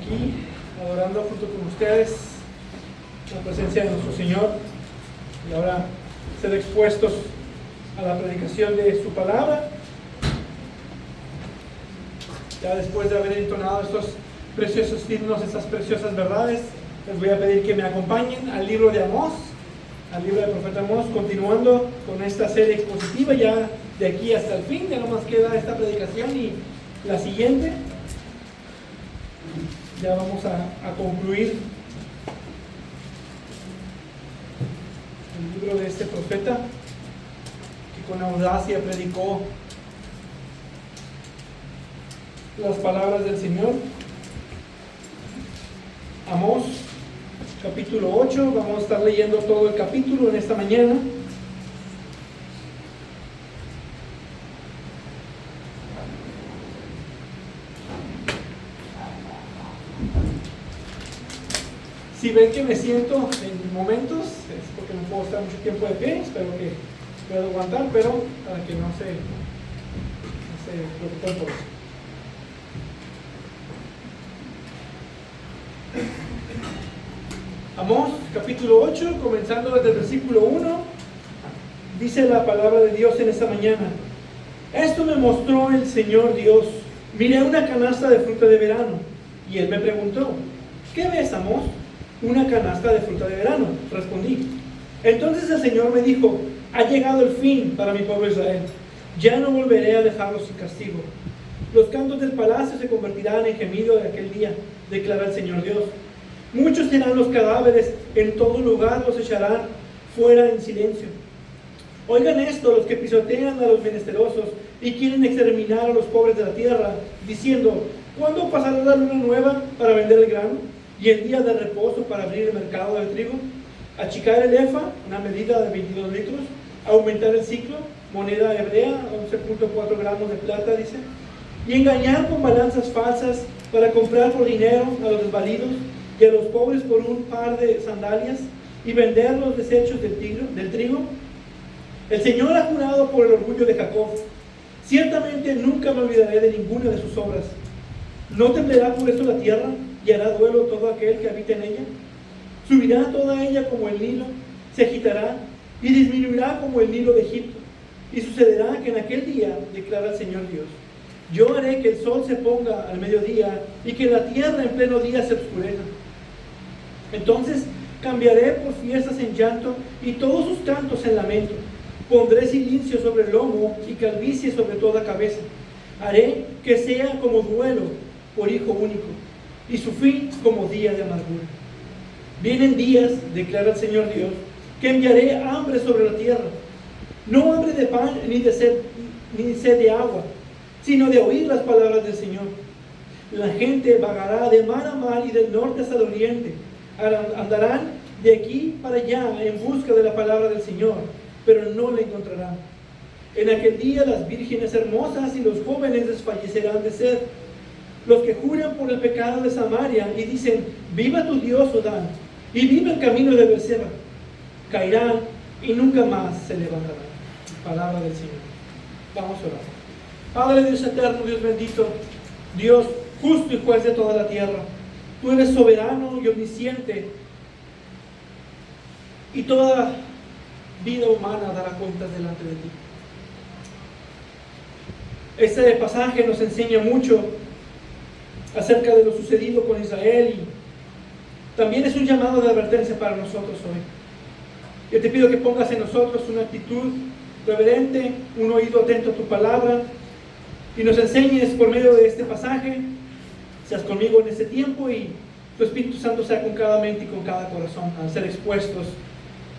aquí adorando junto con ustedes la presencia de nuestro Señor y ahora ser expuestos a la predicación de su palabra. Ya después de haber entonado estos preciosos himnos, estas preciosas verdades, les voy a pedir que me acompañen al libro de Amós, al libro del profeta Amós, continuando con esta serie expositiva ya de aquí hasta el fin. Ya no más queda esta predicación y la siguiente. Ya vamos a concluir el libro de este profeta que con audacia predicó las palabras del Señor. Amós, capítulo 8, vamos a estar leyendo todo el capítulo en esta mañana. Si ven que me siento en momentos, es porque no puedo estar mucho tiempo de pie, espero que pueda aguantar, pero para que no se preocupen por eso. Amós, capítulo 8, comenzando desde el versículo 1, dice la palabra de Dios en esta mañana: esto me mostró el Señor Dios. Miré una canasta de fruta de verano, y Él me preguntó: ¿qué ves, Amós? Una canasta de fruta de verano, respondí. Entonces el Señor me dijo: ha llegado el fin para mi pueblo Israel. Ya no volveré a dejarlos sin castigo. Los cantos del palacio se convertirán en gemido de aquel día, declara el Señor Dios. Muchos serán los cadáveres, en todo lugar los echarán fuera en silencio. Oigan esto, los que pisotean a los menesterosos y quieren exterminar a los pobres de la tierra, diciendo: ¿cuándo pasará la luna nueva para vender el grano? Y el día de reposo para abrir el mercado del trigo, achicar el efa, una medida de 22 litros, aumentar el ciclo, moneda hebrea, 11.4 gramos de plata, dice, y engañar con balanzas falsas para comprar por dinero a los desvalidos y a los pobres por un par de sandalias, y vender los desechos del trigo. El Señor ha jurado por el orgullo de Jacob: ciertamente nunca me olvidaré de ninguna de sus obras. ¿No temblará por esto la tierra y hará duelo todo aquel que habita en ella? Subirá toda ella como el Nilo, se agitará y disminuirá como el Nilo de Egipto. Y sucederá que en aquel día, declara el Señor Dios, yo haré que el sol se ponga al mediodía y que la tierra en pleno día se oscurezca. Entonces cambiaré por fiestas en llanto y todos sus cantos en lamento. Pondré silicio sobre el lomo y calvicie sobre toda cabeza. Haré que sea como duelo por hijo único, y su fin como día de amargura. Vienen días, declara el Señor Dios, que enviaré hambre sobre la tierra, no hambre de pan ni sed de agua, sino de oír las palabras del Señor. La gente vagará de mar a mar y del norte hasta el oriente. Andarán de aquí para allá en busca de la palabra del Señor, pero no la encontrarán. En aquel día las vírgenes hermosas y los jóvenes desfallecerán de sed. Los que juran por el pecado de Samaria y dicen: viva tu Dios, oh Dan, y viva el camino de Berseba, caerán y nunca más se levantarán. Palabra del Señor. Vamos a orar. Padre Dios eterno, Dios bendito, Dios justo y juez de toda la tierra, tú eres soberano y omnisciente, y toda vida humana dará cuentas delante de ti. Este pasaje nos enseña mucho acerca de lo sucedido con Israel, y también es un llamado de advertencia para nosotros hoy. Yo te pido que pongas en nosotros una actitud reverente, un oído atento a tu palabra, y nos enseñes por medio de este pasaje. Seas conmigo en este tiempo y tu Espíritu Santo sea con cada mente y con cada corazón al ser expuestos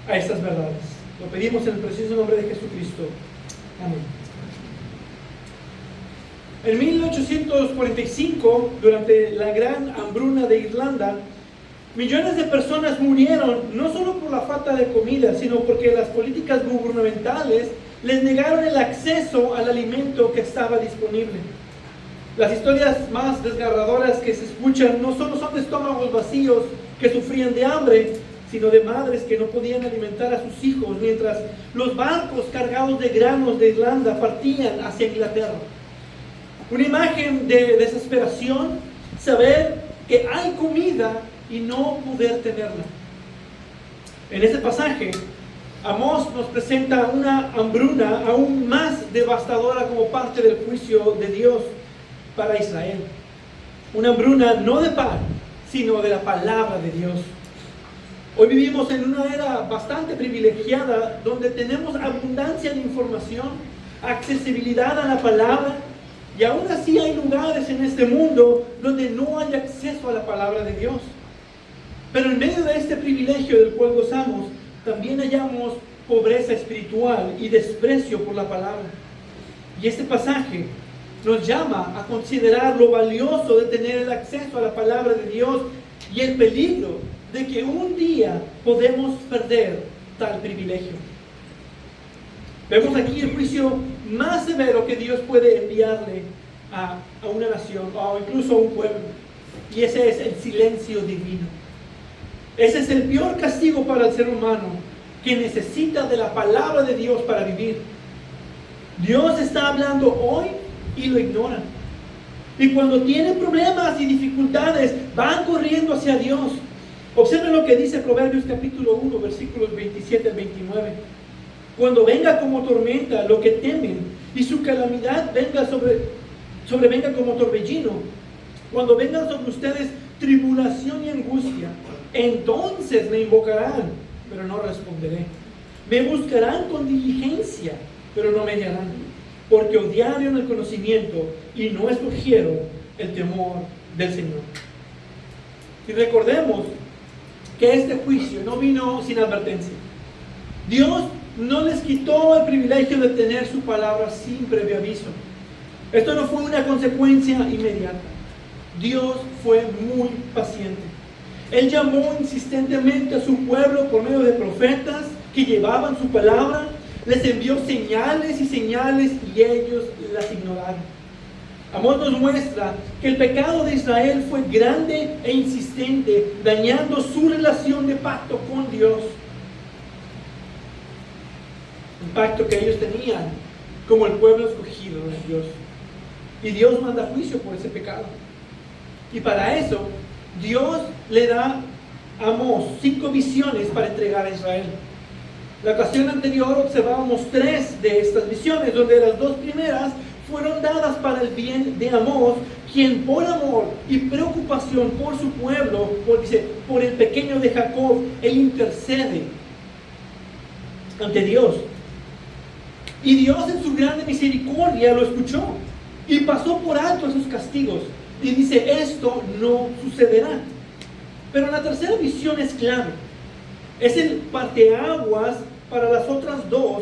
a estas verdades. Lo pedimos en el precioso nombre de Jesucristo. Amén. En 1845, durante la gran hambruna de Irlanda, millones de personas murieron, no solo por la falta de comida, sino porque las políticas gubernamentales les negaron el acceso al alimento que estaba disponible. Las historias más desgarradoras que se escuchan no solo son de estómagos vacíos que sufrían de hambre, sino de madres que no podían alimentar a sus hijos mientras los barcos cargados de granos de Irlanda partían hacia Inglaterra. Una imagen de desesperación, saber que hay comida y no poder tenerla. En este pasaje, Amós nos presenta una hambruna aún más devastadora como parte del juicio de Dios para Israel. Una hambruna no de pan, sino de la palabra de Dios. Hoy vivimos en una era bastante privilegiada donde tenemos abundancia de información, accesibilidad a la palabra, y aún así hay lugares en este mundo donde no hay acceso a la palabra de Dios. Pero en medio de este privilegio del cual gozamos, también hallamos pobreza espiritual y desprecio por la palabra. Y este pasaje nos llama a considerar lo valioso de tener el acceso a la palabra de Dios y el peligro de que un día podemos perder tal privilegio. Vemos aquí el juicio más severo que Dios puede enviarle a una nación o incluso a un pueblo, y ese es el silencio divino. Ese es el peor castigo para el ser humano, que necesita de la palabra de Dios para vivir. Dios está hablando hoy y lo ignoran. Y cuando tienen problemas y dificultades, van corriendo hacia Dios. Observen lo que dice Proverbios capítulo 1, versículos 27 al 29. Cuando venga como tormenta lo que temen, y su calamidad sobrevenga como torbellino, cuando vengan sobre ustedes tribulación y angustia, entonces me invocarán, pero no responderé. Me buscarán con diligencia, pero no me hallarán, porque odiaron el conocimiento y no escogieron el temor del Señor. Y recordemos que este juicio no vino sin advertencia. Dios no les quitó el privilegio de tener su palabra sin previo aviso. Esto no fue una consecuencia inmediata. Dios fue muy paciente. Él llamó insistentemente a su pueblo por medio de profetas que llevaban su palabra, les envió señales y ellos las ignoraron. Amós nos muestra que el pecado de Israel fue grande e insistente, dañando su relación de pacto con Dios. Un pacto que ellos tenían como el pueblo escogido de Dios. Y Dios manda juicio por ese pecado. Y para eso, Dios le da a Amós 5 visiones para entregar a Israel. La ocasión anterior observábamos 3 de estas visiones, donde las 2 primeras fueron dadas para el bien de Amós, quien por amor y preocupación por su pueblo, por el pequeño de Jacob, él intercede ante Dios. Y Dios en su grande misericordia lo escuchó y pasó por alto esos castigos. Y dice, esto no sucederá. Pero la tercera visión es clave. Es el parteaguas para las otras 2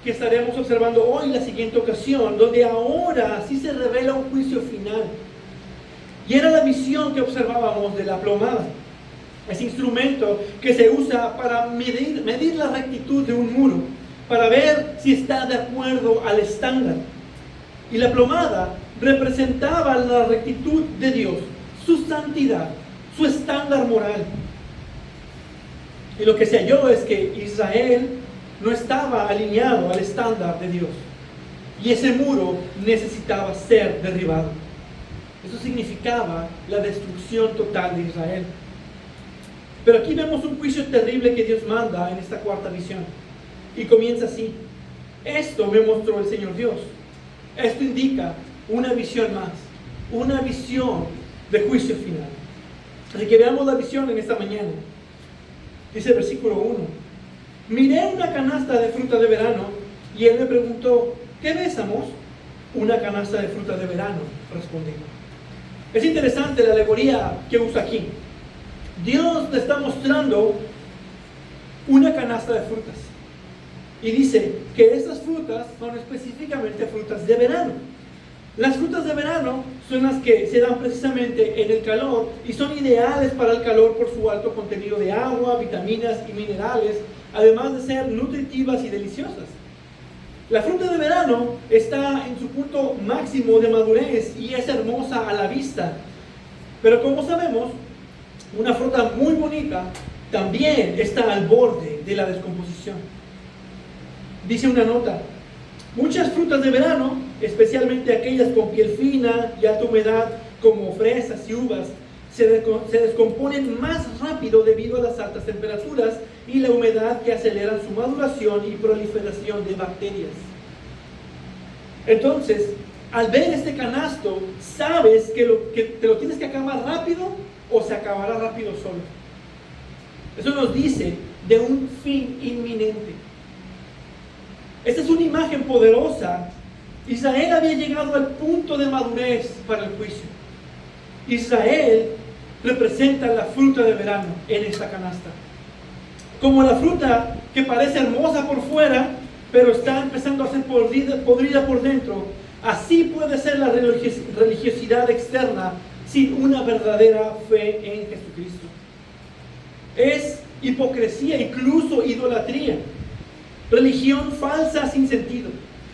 que estaremos observando hoy en la siguiente ocasión, donde ahora sí se revela un juicio final. Y era la visión que observábamos de la plomada. Ese instrumento que se usa para medir la rectitud de un muro, para ver si está de acuerdo al estándar. Y la plomada representaba la rectitud de Dios, su santidad, su estándar moral. Y lo que se halló es que Israel no estaba alineado al estándar de Dios. Y ese muro necesitaba ser derribado. Eso significaba la destrucción total de Israel. Pero aquí vemos un juicio terrible que Dios manda en esta cuarta visión. Y comienza así. Esto me mostró el Señor Dios. Esto indica una visión más. Una visión de juicio final. Así que veamos la visión en esta mañana. Dice el versículo 1. Miré una canasta de fruta de verano y él me preguntó, ¿qué ves, Amós? Una canasta de fruta de verano, respondí. Es interesante la alegoría que usa aquí. Dios le está mostrando una canasta de frutas y dice que estas frutas son específicamente frutas de verano. Las frutas de verano son las que se dan precisamente en el calor y son ideales para el calor por su alto contenido de agua, vitaminas y minerales, además de ser nutritivas y deliciosas. La fruta de verano está en su punto máximo de madurez y es hermosa a la vista. Pero como sabemos, una fruta muy bonita también está al borde de la descomposición. Dice una nota, muchas frutas de verano, especialmente aquellas con piel fina y alta humedad como fresas y uvas, se descomponen más rápido debido a las altas temperaturas y la humedad que aceleran su maduración y proliferación de bacterias. Entonces, al ver este canasto, sabes que te lo tienes que acabar rápido o se acabará rápido solo. Eso nos dice de un fin inminente. Esta es una imagen poderosa. Israel había llegado al punto de madurez para el juicio. Israel representa la fruta de verano en esta canasta. Como la fruta que parece hermosa por fuera, pero está empezando a ser podrida por dentro, así puede ser la religiosidad externa sin una verdadera fe en Jesucristo. Es hipocresía, incluso idolatría. Religión falsa sin sentido.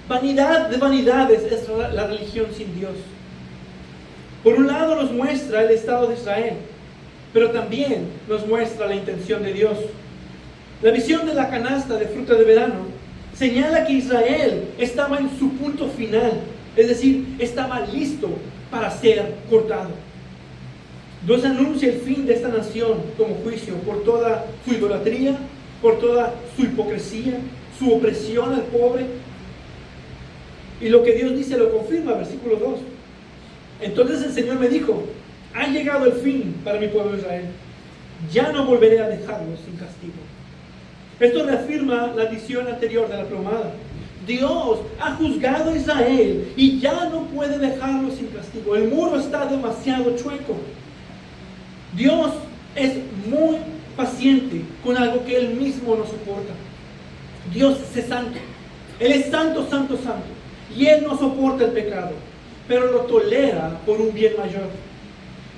Vanidad de vanidades es la religión sin Dios. Por un lado nos muestra el estado de Israel, pero también nos muestra la intención de Dios. La visión de la canasta de fruta de verano señala que Israel estaba en su punto final, es decir, estaba listo para ser cortado. Dios anuncia el fin de esta nación como juicio por toda su idolatría, por toda su hipocresía, su opresión al pobre. Y lo que Dios dice lo confirma, versículo 2. Entonces el Señor me dijo: ha llegado el fin para mi pueblo Israel. Ya no volveré a dejarlos sin castigo. Esto reafirma la visión anterior de la plomada. Dios ha juzgado a Israel y ya no puede dejarlos sin castigo. El muro está demasiado chueco. Dios es muy paciente con algo que Él mismo no soporta. Dios es santo. Él es santo, santo, santo. Y Él no soporta el pecado, pero lo tolera por un bien mayor.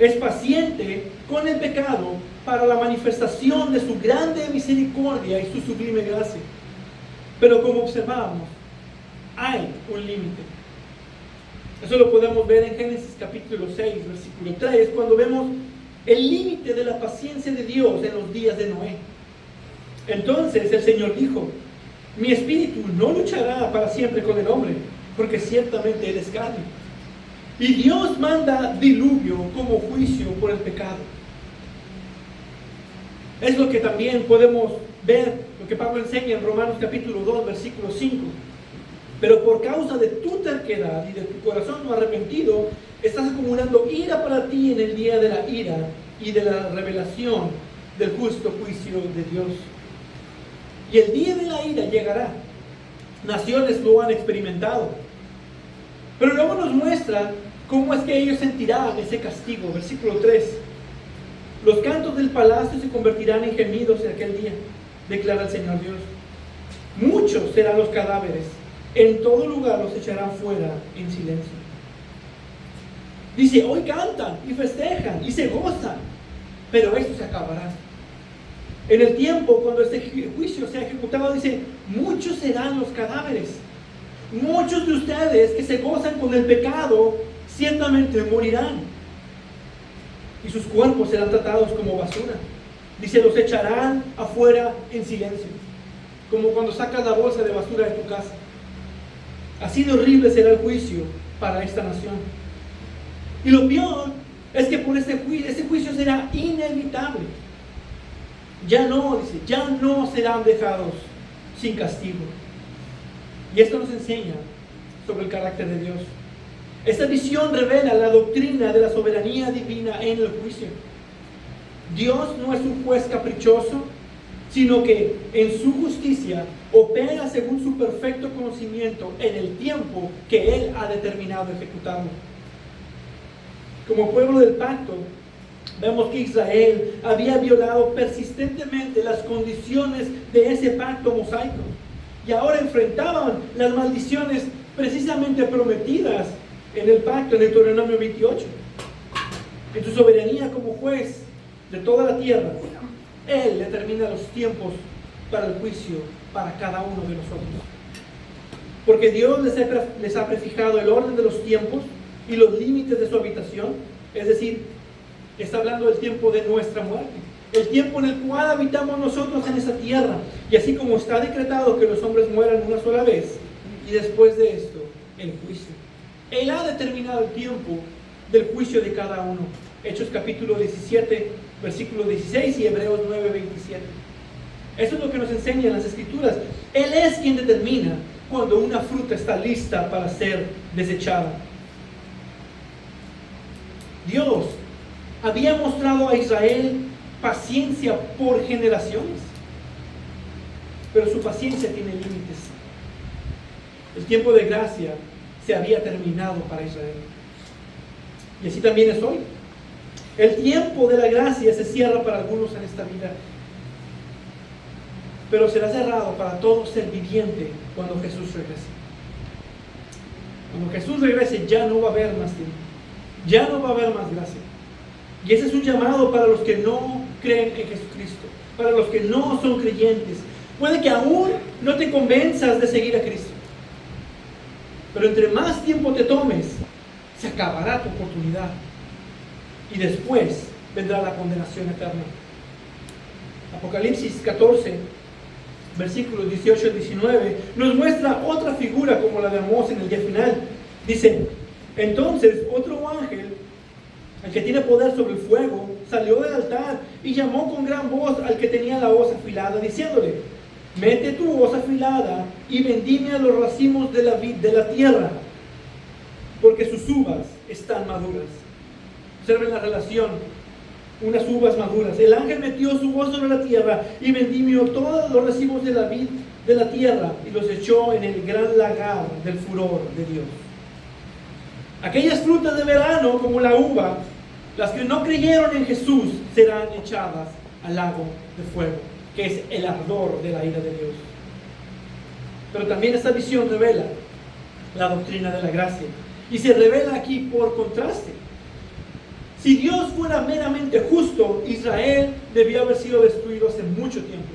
Es paciente con el pecado para la manifestación de su grande misericordia y su sublime gracia. Pero como observamos, hay un límite. Eso lo podemos ver en Génesis capítulo 6, versículo 3, cuando vemos el límite de la paciencia de Dios en los días de Noé. Entonces el Señor dijo: mi espíritu no luchará para siempre con el hombre, porque ciertamente él es carne. Y Dios manda diluvio como juicio por el pecado. Es lo que también podemos ver, lo que Pablo enseña en Romanos capítulo 2, versículo 5. Pero por causa de tu terquedad y de tu corazón no arrepentido, estás acumulando ira para ti en el día de la ira y de la revelación del justo juicio de Dios. Y el día de la ira llegará. Naciones lo han experimentado. Pero luego nos muestra cómo es que ellos sentirán ese castigo. Versículo 3. Los cantos del palacio se convertirán en gemidos en aquel día, declara el Señor Dios. Muchos serán los cadáveres. En todo lugar los echarán fuera en silencio. Dice: hoy cantan y festejan y se gozan, pero esto se acabará. En el tiempo cuando este juicio sea ejecutado, dice: muchos serán los cadáveres. Muchos de ustedes que se gozan con el pecado ciertamente morirán, y sus cuerpos serán tratados como basura. Dice: los echarán afuera en silencio, como cuando sacas la bolsa de basura de tu casa. Así de horrible será el juicio para esta nación. Y lo peor es que por este juicio será inevitable. Ya no serán dejados sin castigo. Y esto nos enseña sobre el carácter de Dios. Esta visión revela la doctrina de la soberanía divina en el juicio. Dios no es un juez caprichoso, sino que en su justicia opera según su perfecto conocimiento en el tiempo que Él ha determinado ejecutarlo. Como pueblo del pacto, vemos que Israel había violado persistentemente las condiciones de ese pacto mosaico, y ahora enfrentaban las maldiciones precisamente prometidas en el pacto, en Deuteronomio 28. En su soberanía como juez de toda la tierra, Él determina los tiempos para el juicio para cada uno de nosotros. Porque Dios les ha prefijado el orden de los tiempos y los límites de su habitación. Es decir, está hablando del tiempo de nuestra muerte, el tiempo en el cual habitamos nosotros en esa tierra. Y así como está decretado que los hombres mueran una sola vez, y después de esto, el juicio. Él ha determinado el tiempo del juicio de cada uno. Hechos capítulo 17, versículo 16 y Hebreos 9, 27. Eso es lo que nos enseñan las Escrituras. Él es quien determina cuando una fruta está lista para ser desechada. Dios había mostrado a Israel paciencia por generaciones, pero su paciencia tiene límites. El tiempo de gracia se había terminado para Israel, y así también es hoy. El tiempo de la gracia se cierra para algunos en esta vida, pero será cerrado para todo ser viviente cuando Jesús regrese. Cuando Jesús regrese ya no va a haber más tiempo, ya no va a haber más gracia. Y ese es un llamado para los que no creen en Jesucristo, para los que no son creyentes. Puede que aún no te convenzas de seguir a Cristo, pero entre más tiempo te tomes, se acabará tu oportunidad y después vendrá la condenación eterna. Apocalipsis 14, versículos 18 y 19, nos muestra otra figura como la de Amós en el día final. Dice: entonces otro ángel, el que tiene poder sobre el fuego, salió del altar y llamó con gran voz al que tenía la hoz afilada, diciéndole: mete tu hoz afilada y vendimia los racimos de la tierra, porque sus uvas están maduras. Observen la relación, unas uvas maduras. El ángel metió su hoz sobre la tierra y vendimió todos los racimos de la vid de la tierra y los echó en el gran lagar del furor de Dios. Aquellas frutas de verano, como la uva, las que no creyeron en Jesús, serán echadas al lago de fuego, que es el ardor de la ira de Dios. Pero también esta visión revela la doctrina de la gracia, y se revela aquí por contraste. Si Dios fuera meramente justo, Israel debió haber sido destruido hace mucho tiempo.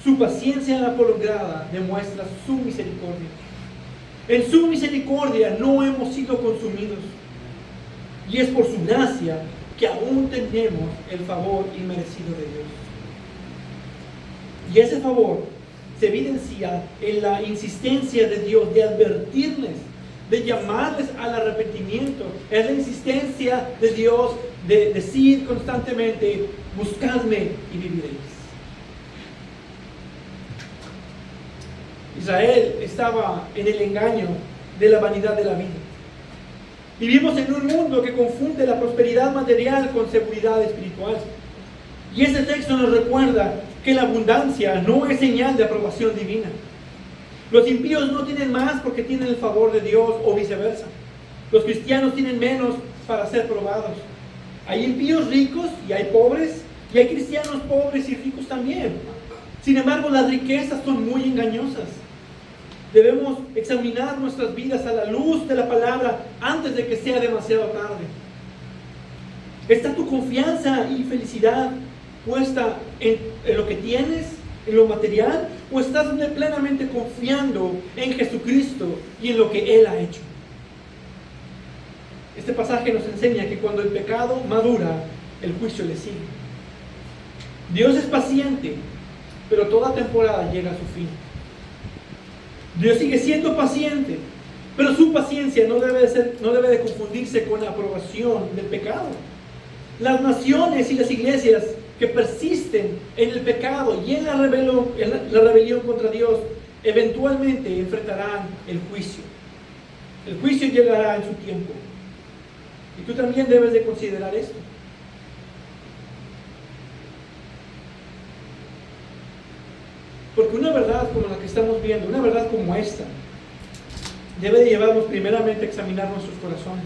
Su paciencia en la prolongada demuestra su misericordia. En su misericordia no hemos sido consumidos, y es por su gracia que aún tenemos el favor inmerecido de Dios. Y ese favor se evidencia en la insistencia de Dios de advertirles, de llamarles al arrepentimiento. Es la insistencia de Dios de decir constantemente: buscadme y viviréis. Israel estaba en el engaño de la vanidad de la vida. Vivimos en un mundo que confunde la prosperidad material con seguridad espiritual. Y este texto nos recuerda que la abundancia no es señal de aprobación divina. Los impíos no tienen más porque tienen el favor de Dios, o viceversa. Los cristianos tienen menos para ser probados. Hay impíos ricos y hay pobres, y hay cristianos pobres y ricos también. Sin embargo, las riquezas son muy engañosas. Debemos examinar nuestras vidas a la luz de la palabra antes de que sea demasiado tarde. ¿Está tu confianza y felicidad puesta en lo que tienes, en lo material, o estás plenamente confiando en Jesucristo y en lo que Él ha hecho? Este pasaje nos enseña que cuando el pecado madura, el juicio le sigue. Dios es paciente, pero toda temporada llega a su fin. Dios sigue siendo paciente, pero su paciencia no debe de confundirse con la aprobación del pecado. Las naciones y las iglesias que persisten en el pecado y en la rebelión contra Dios, eventualmente enfrentarán el juicio. El juicio llegará en su tiempo. Y tú también debes de considerar esto. Porque una verdad como la que estamos viendo, una verdad como esta, debe de llevarnos primeramente a examinar nuestros corazones.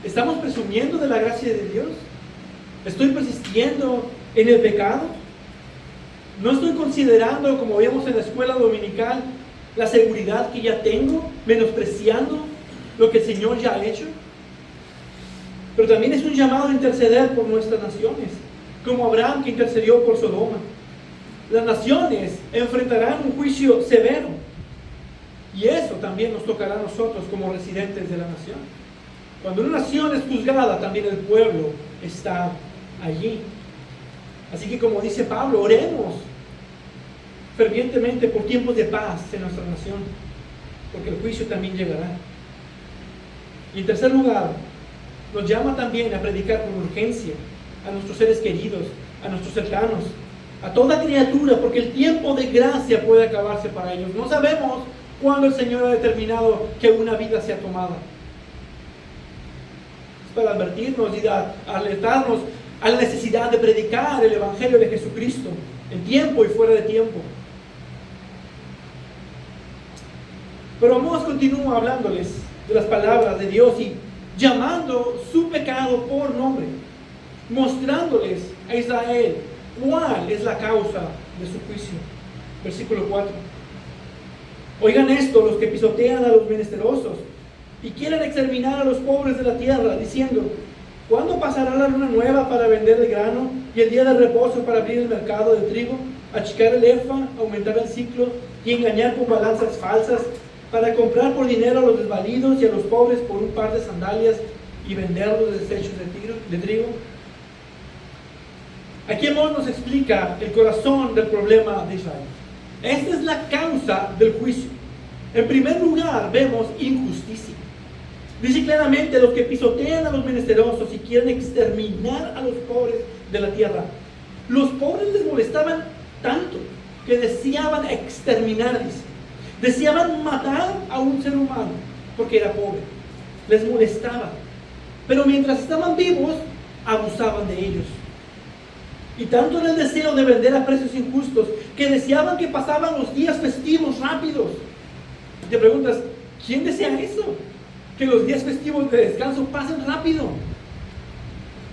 ¿Estamos presumiendo de la gracia de Dios? ¿Estoy persistiendo en el pecado? ¿No estoy considerando, como vemos en la escuela dominical, la seguridad que ya tengo, menospreciando lo que el Señor ya ha hecho? Pero también es un llamado a interceder por nuestras naciones, como Abraham, que intercedió por Sodoma. Las naciones enfrentarán un juicio severo, y eso también nos tocará a nosotros como residentes de la nación. Cuando una nación es juzgada, también el pueblo está allí. Así que, como dice Pablo, oremos fervientemente por tiempos de paz en nuestra nación, porque el juicio también llegará. Y en tercer lugar, nos llama también a predicar con urgencia a nuestros seres queridos, a nuestros cercanos, a toda criatura, porque el tiempo de gracia puede acabarse para ellos. No sabemos cuándo el Señor ha determinado que una vida sea tomada. Es para advertirnos y alertarnos a la necesidad de predicar el Evangelio de Jesucristo en tiempo y fuera de tiempo. Pero Amós continúa hablándoles de las palabras de Dios y llamando su pecado por nombre, mostrándoles a Israel cuál es la causa de su juicio. Versículo 4. Oigan esto, los que pisotean a los menesterosos y quieren exterminar a los pobres de la tierra, diciendo: ¿cuándo pasará la luna nueva para vender el grano y el día de reposo para abrir el mercado de trigo, achicar el efa, aumentar el ciclo y engañar con balanzas falsas, para comprar por dinero a los desvalidos y a los pobres por un par de sandalias y vender los desechos de trigo? Aquí Amós nos explica el corazón del problema de Israel. Esta es la causa del juicio. En primer lugar, vemos injusticia. Dice claramente: los que pisotean a los menesterosos y quieren exterminar a los pobres de la tierra. Los pobres les molestaban tanto que deseaban exterminar, dice. Deseaban matar a un ser humano porque era pobre. Les molestaba. Pero mientras estaban vivos, abusaban de ellos. Y tanto era el deseo de vender a precios injustos que deseaban que pasaban los días festivos rápidos. Y te preguntas, ¿quién desea eso? Que los días festivos de descanso pasen rápido.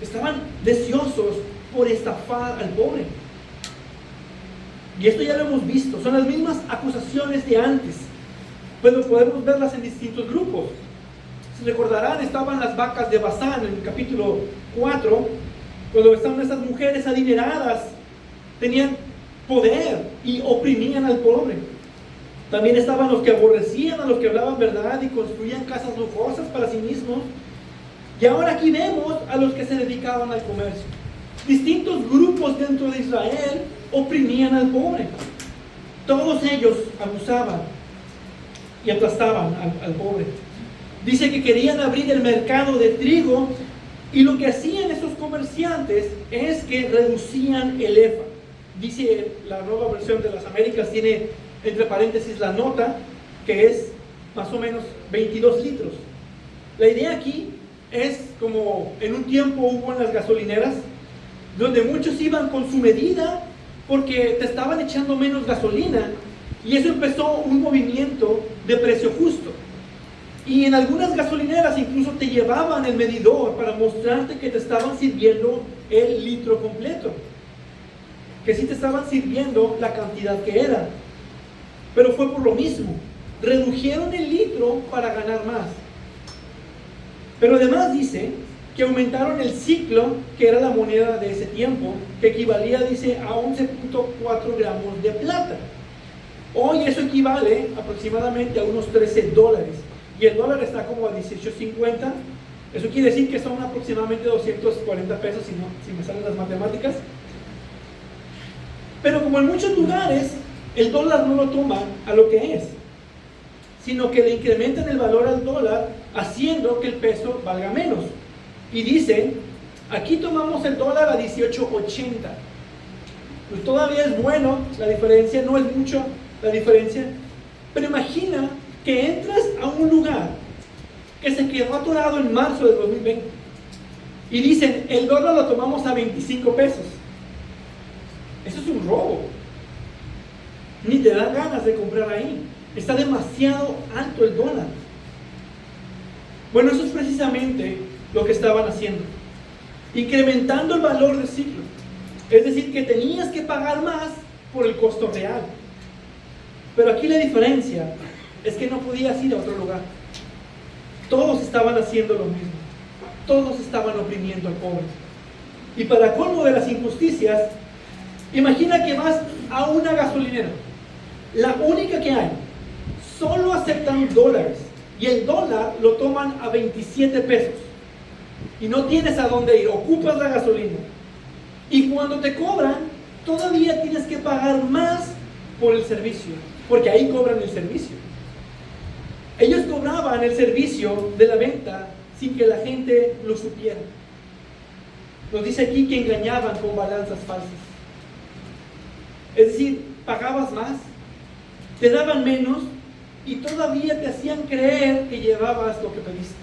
Estaban deseosos por estafar al pobre. Y esto ya lo hemos visto, son las mismas acusaciones de antes, pero podemos verlas en distintos grupos. Si recordarán, estaban las vacas de Basán en el capítulo 4, cuando estaban esas mujeres adineradas, tenían poder y oprimían al pobre. También estaban los que aborrecían a los que hablaban verdad y construían casas lujosas para sí mismos. Y ahora aquí vemos a los que se dedicaban al comercio. Distintos grupos dentro de Israel oprimían al pobre. Todos ellos abusaban y aplastaban al pobre. Dice que querían abrir el mercado de trigo, y lo que hacían esos comerciantes es que reducían el efa. Dice la Nueva Versión de las Américas, tiene entre paréntesis la nota, que es más o menos 22 litros. La idea aquí es como en un tiempo hubo en las gasolineras, donde muchos iban con su medida porque te estaban echando menos gasolina, y eso empezó un movimiento de precio justo. Y en algunas gasolineras incluso te llevaban el medidor para mostrarte que te estaban sirviendo el litro completo, que sí te estaban sirviendo la cantidad que era. Pero fue por lo mismo, redujeron el litro para ganar más. Pero además dice que aumentaron el ciclo, que era la moneda de ese tiempo, que equivalía, dice, a 11.4 gramos de plata. Hoy eso equivale aproximadamente a unos $13, y el dólar está como a 18.50. Eso quiere decir que son aproximadamente 240 pesos, si me salen las matemáticas. Pero como en muchos lugares el dólar no lo toman a lo que es, sino que le incrementan el valor al dólar, haciendo que el peso valga menos. Y dicen, aquí tomamos el dólar a 18.80. Pues todavía es bueno la diferencia, no es mucho la diferencia. Pero imagina que entras a un lugar que se quedó atorado en marzo del 2020 y dicen, el dólar lo tomamos a 25 pesos. Eso es un robo. Ni te dan ganas de comprar ahí. Está demasiado alto el dólar. Bueno, eso es precisamente lo que estaban haciendo, incrementando el valor del ciclo. Es decir, que tenías que pagar más por el costo real. Pero aquí la diferencia es que no podías ir a otro lugar. Todos estaban haciendo lo mismo. Todos estaban oprimiendo al pobre. Y para colmo de las injusticias, imagina que vas a una gasolinera, la única que hay, solo aceptan dólares, y el dólar lo toman a 27 pesos. Y no tienes a dónde ir, ocupas la gasolina. Y cuando te cobran, todavía tienes que pagar más por el servicio, porque ahí cobran el servicio. Ellos cobraban el servicio de la venta sin que la gente lo supiera. Nos dice aquí que engañaban con balanzas falsas. Es decir, pagabas más, te daban menos y todavía te hacían creer que llevabas lo que pediste.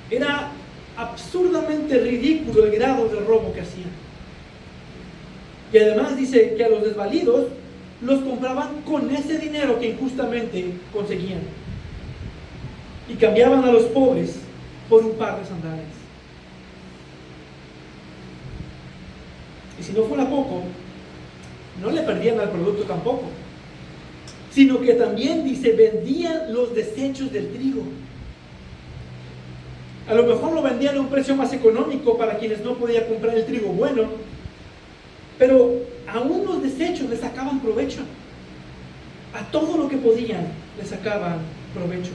Era absurdamente ridículo el grado de robo que hacían. Y además dice que a los desvalidos los compraban con ese dinero que injustamente conseguían. Y cambiaban a los pobres por un par de sandalias. Y si no fuera poco, no le perdían al producto tampoco, sino que también dice, vendían los desechos del trigo. A lo mejor lo vendían a un precio más económico para quienes no podían comprar el trigo bueno, pero aún los desechos le sacaban provecho. A todo lo que podían le sacaban provecho.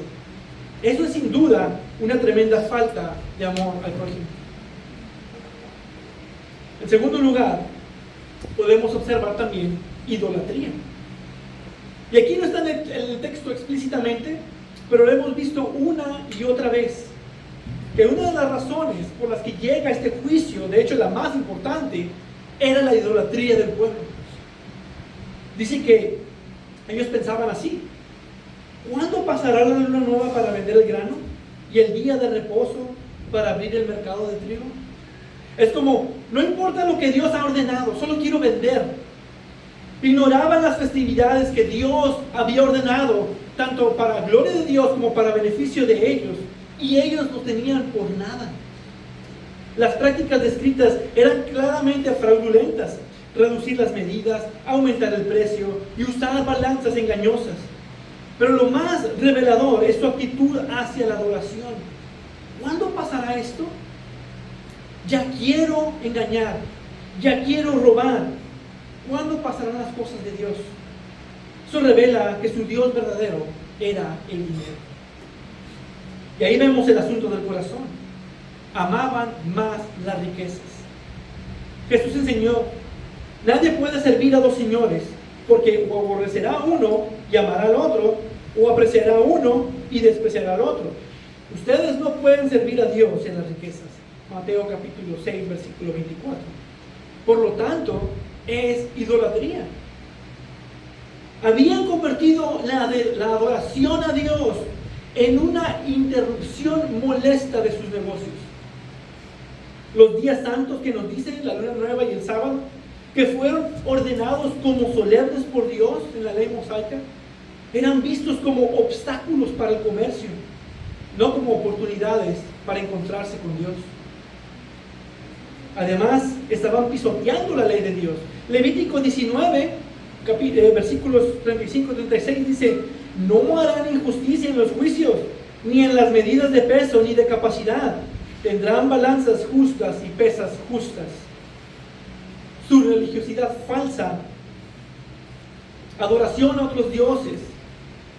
Eso es sin duda una tremenda falta de amor al prójimo. En segundo lugar, podemos observar también idolatría. Y aquí no está en el texto explícitamente, pero lo hemos visto una y otra vez, que una de las razones por las que llega este juicio, de hecho la más importante, era la idolatría del pueblo. Dice que ellos pensaban así: ¿cuándo pasará la luna nueva para vender el grano y el día de reposo para abrir el mercado de trigo? Es como, no importa lo que Dios ha ordenado, solo quiero vender. Ignoraban las festividades que Dios había ordenado, tanto para gloria de Dios como para beneficio de ellos, y ellos no tenían por nada. Las prácticas descritas eran claramente fraudulentas: reducir las medidas, aumentar el precio y usar balanzas engañosas. Pero lo más revelador es su actitud hacia la adoración. ¿Cuándo pasará esto? Ya quiero engañar, ya quiero robar. ¿Cuándo pasarán las cosas de Dios? Eso revela que su Dios verdadero era el dinero. Y ahí vemos el asunto del corazón. Amaban más las riquezas. Jesús enseñó: nadie puede servir a dos señores, porque o aborrecerá a uno y amará al otro, o apreciará a uno y despreciará al otro. Ustedes no pueden servir a Dios en las riquezas. Mateo capítulo 6, versículo 24. Por lo tanto, es idolatría. Habían convertido la adoración a Dios en una interrupción molesta de sus negocios. Los días santos que nos dicen, la luna nueva y el sábado, que fueron ordenados como solemnes por Dios en la ley mosaica, eran vistos como obstáculos para el comercio, no como oportunidades para encontrarse con Dios. Además, estaban pisoteando la ley de Dios. Levítico 19, versículos 35-36 dice: no harán injusticia en los juicios, ni en las medidas de peso ni de capacidad. Tendrán balanzas justas y pesas justas. Su religiosidad falsa, adoración a otros dioses,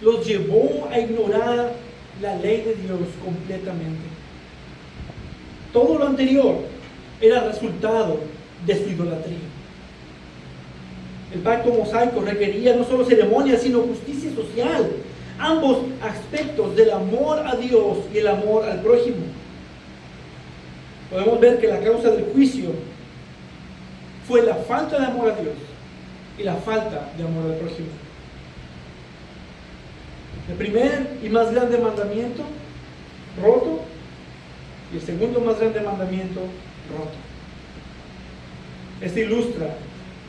los llevó a ignorar la ley de Dios completamente. Todo lo anterior era resultado de su idolatría. El pacto mosaico requería no solo ceremonias, sino justicia social, ambos aspectos del amor a Dios y el amor al prójimo. Podemos ver que la causa del juicio fue la falta de amor a Dios y la falta de amor al prójimo. El primer y más grande mandamiento roto, y el segundo más grande mandamiento roto. Este ilustra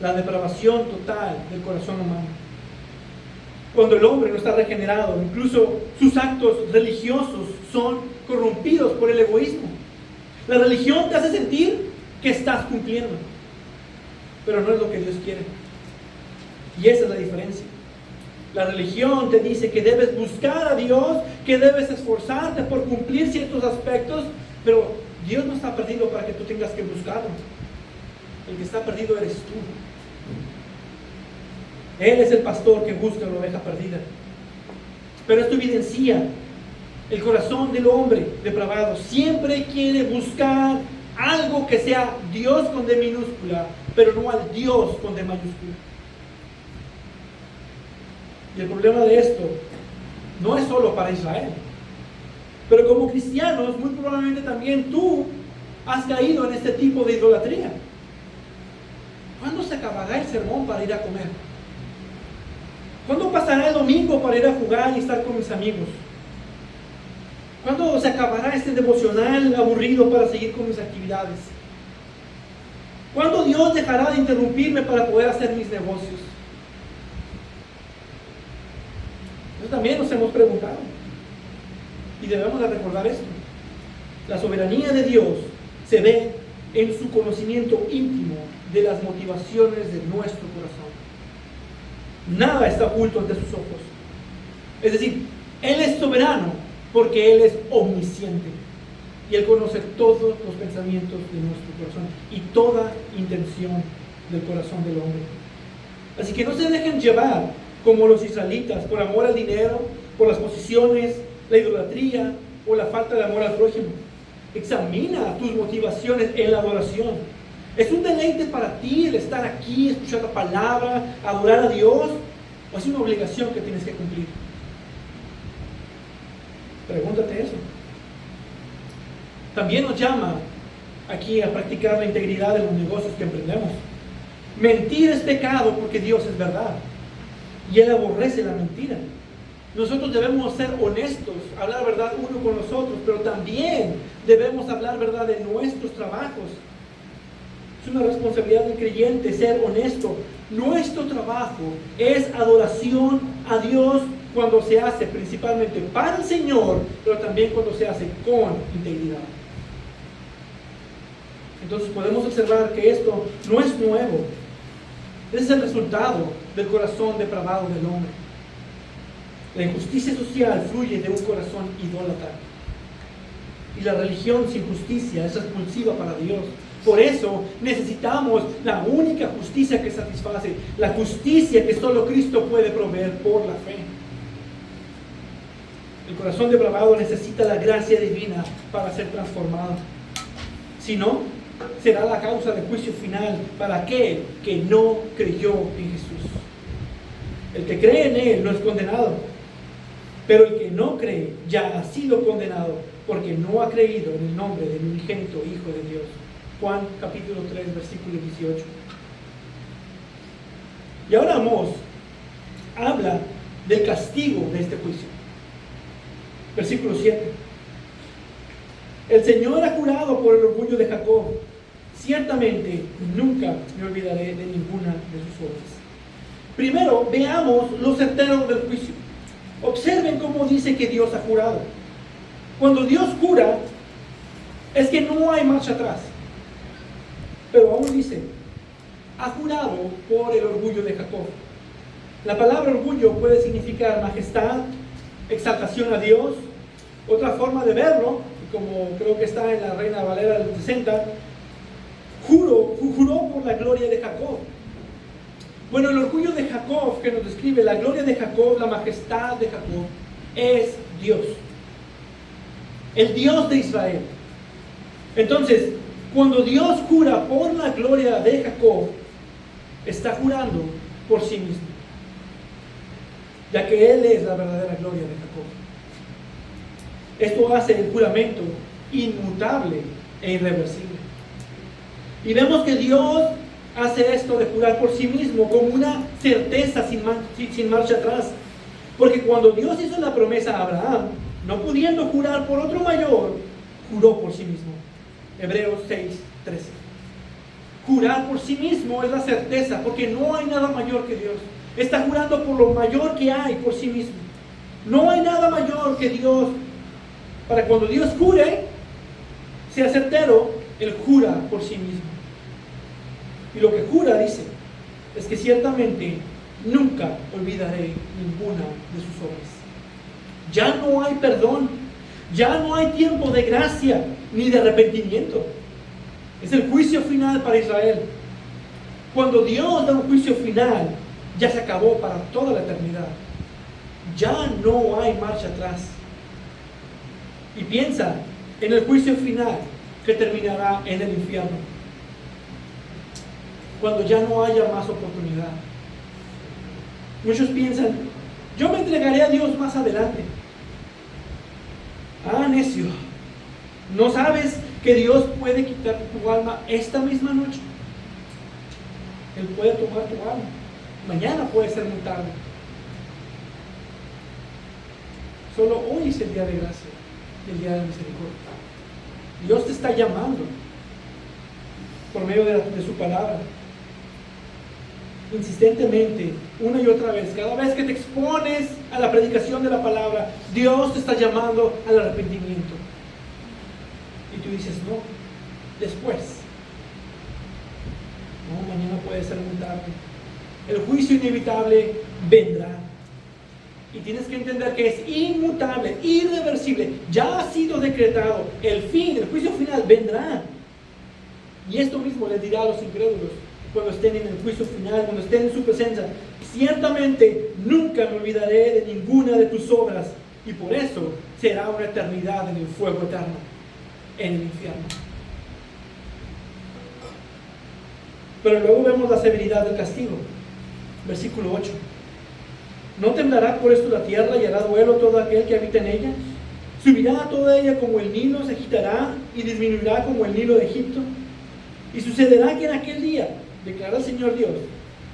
la depravación total del corazón humano. Cuando el hombre no está regenerado, incluso sus actos religiosos son corrompidos por el egoísmo. La religión te hace sentir que estás cumpliendo, pero no es lo que Dios quiere. Y esa es la diferencia. La religión te dice que debes buscar a Dios, que debes esforzarte por cumplir ciertos aspectos, pero Dios no está perdido para que tú tengas que buscarlo. El que está perdido eres tú. Él es el pastor que busca la oveja perdida. Pero esto evidencia el corazón del hombre depravado. Siempre quiere buscar algo que sea Dios con D minúscula, pero no al Dios con D mayúscula. Y el problema de esto no es solo para Israel. Pero como cristianos, muy probablemente también tú has caído en este tipo de idolatría. ¿Cuándo se acabará el sermón para ir a comer? ¿Cuándo pasará el domingo para ir a jugar y estar con mis amigos? ¿Cuándo se acabará este devocional aburrido para seguir con mis actividades? ¿Cuándo Dios dejará de interrumpirme para poder hacer mis negocios? Eso también nos hemos preguntado. Y debemos de recordar esto. La soberanía de Dios se ve en su conocimiento íntimo de las motivaciones de nuestro corazón. Nada está oculto ante sus ojos. Es decir, Él es soberano porque Él es omnisciente. Y Él conoce todos los pensamientos de nuestro corazón y toda intención del corazón del hombre. Así que no se dejen llevar como los israelitas por amor al dinero, por las posiciones, la idolatría o la falta de amor al prójimo. Examina tus motivaciones en la adoración. ¿Es un deleite para ti el estar aquí, escuchar la palabra, adorar a Dios? ¿O es una obligación que tienes que cumplir? Pregúntate eso. También nos llama aquí a practicar la integridad de los negocios que emprendemos. Mentir es pecado porque Dios es verdad. Y Él aborrece la mentira. Nosotros debemos ser honestos, hablar verdad uno con los otros, pero también debemos hablar verdad en nuestros trabajos. Es una responsabilidad del creyente ser honesto. Nuestro trabajo es adoración a Dios cuando se hace principalmente para el Señor, pero también cuando se hace con integridad. Entonces podemos observar que esto no es nuevo. Ese es el resultado del corazón depravado del hombre. La injusticia social fluye de un corazón idólatra. Y la religión sin justicia es repulsiva para Dios. Por eso necesitamos la única justicia que satisface, la justicia que solo Cristo puede proveer por la fe. El corazón depravado necesita la gracia divina para ser transformado. Si no, será la causa de juicio final para aquel que no creyó en Jesús. El que cree en Él no es condenado, pero el que no cree ya ha sido condenado porque no ha creído en el nombre del unigénito Hijo de Dios. Juan capítulo 3, versículo 18. Y ahora Amós habla del castigo de este juicio. Versículo 7. El Señor ha jurado por el orgullo de Jacob: ciertamente nunca me olvidaré de ninguna de sus obras. Primero, veamos lo certero del juicio. Observen cómo dice que Dios ha jurado. Cuando Dios jura, es que no hay marcha atrás. Pero aún dice, ha jurado por el orgullo de Jacob. La palabra orgullo puede significar majestad, exaltación a Dios. Otra forma de verlo, como creo que está en la Reina Valera del 60, juró por la gloria de Jacob. Bueno, el orgullo de Jacob que nos describe, la gloria de Jacob, la majestad de Jacob, es Dios, el Dios de Israel. Entonces, cuando Dios jura por la gloria de Jacob, está jurando por sí mismo, ya que Él es la verdadera gloria de Jacob. Esto hace el juramento inmutable e irreversible. Y vemos que Dios hace esto de jurar por sí mismo como una certeza sin marcha atrás. Porque cuando Dios hizo la promesa a Abraham, no pudiendo jurar por otro mayor, juró por sí mismo. Hebreos 6:13. Jurar por sí mismo es la certeza, porque no hay nada mayor que Dios. Está jurando por lo mayor que hay por sí mismo. No hay nada mayor que Dios. Para cuando Dios jure, sea certero, Él jura por sí mismo. Y lo que jura dice, es que ciertamente nunca olvidaré ninguna de sus obras. Ya no hay perdón, ya no hay tiempo de gracia ni de arrepentimiento. Es el juicio final para Israel. Cuando Dios da un juicio final, ya se acabó para toda la eternidad. Ya no hay marcha atrás. Y piensa en el juicio final que terminará en el infierno, cuando ya no haya más oportunidad. Muchos piensan, yo me entregaré a Dios más adelante. Ah, necio, ¿no sabes que Dios puede quitar tu alma esta misma noche? Él puede tomar tu alma. Mañana puede ser muy tarde. Solo hoy es el día de gracia, el día de misericordia. Dios te está llamando por medio de su palabra. Insistentemente, una y otra vez, cada vez que te expones a la predicación de la palabra, Dios te está llamando al arrepentimiento. Y tú dices, no, después. No, mañana puede ser muy tarde. El juicio inevitable vendrá. Y tienes que entender que es inmutable, irreversible. Ya ha sido decretado. El fin, el juicio final vendrá. Y esto mismo les dirá a los incrédulos cuando estén en el juicio final, cuando estén en su presencia: ciertamente nunca me olvidaré de ninguna de tus obras, y por eso será una eternidad en el fuego eterno, en el infierno. Pero luego vemos la severidad del castigo. Versículo 8. ¿No temblará por esto la tierra y hará duelo todo aquel que habita en ella? ¿Subirá toda ella como el Nilo, se agitará y disminuirá como el Nilo de Egipto? Y sucederá que en aquel día, declara el Señor Dios,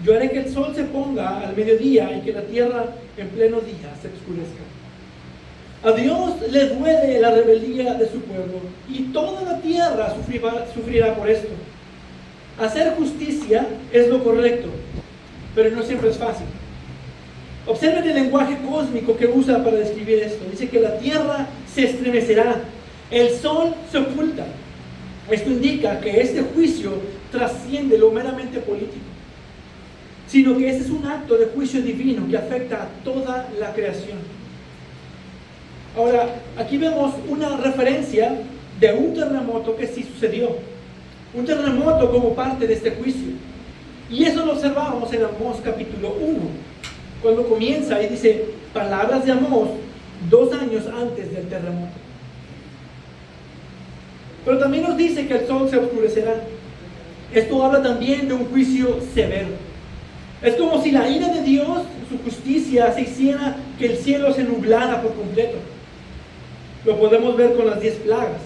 yo haré que el sol se ponga al mediodía y que la tierra en pleno día se oscurezca. A Dios le duele la rebeldía de su pueblo, y toda la tierra sufrirá por esto. Hacer justicia es lo correcto, pero no siempre es fácil. Observen el lenguaje cósmico que usa para describir esto. Dice que la tierra se estremecerá, el sol se oculta. Esto indica que este juicio trasciende lo meramente político, sino que este es un acto de juicio divino que afecta a toda la creación. Ahora, aquí vemos una referencia de un terremoto que sí sucedió. Un terremoto como parte de este juicio. Y eso lo observamos en Amós capítulo 1, cuando comienza y dice, palabras de Amós 2 años antes del terremoto. Pero también nos dice que el sol se oscurecerá. Esto habla también de un juicio severo. Es como si la ira de Dios, su justicia, se hiciera que el cielo se nublara por completo. Lo podemos ver con las 10 plagas.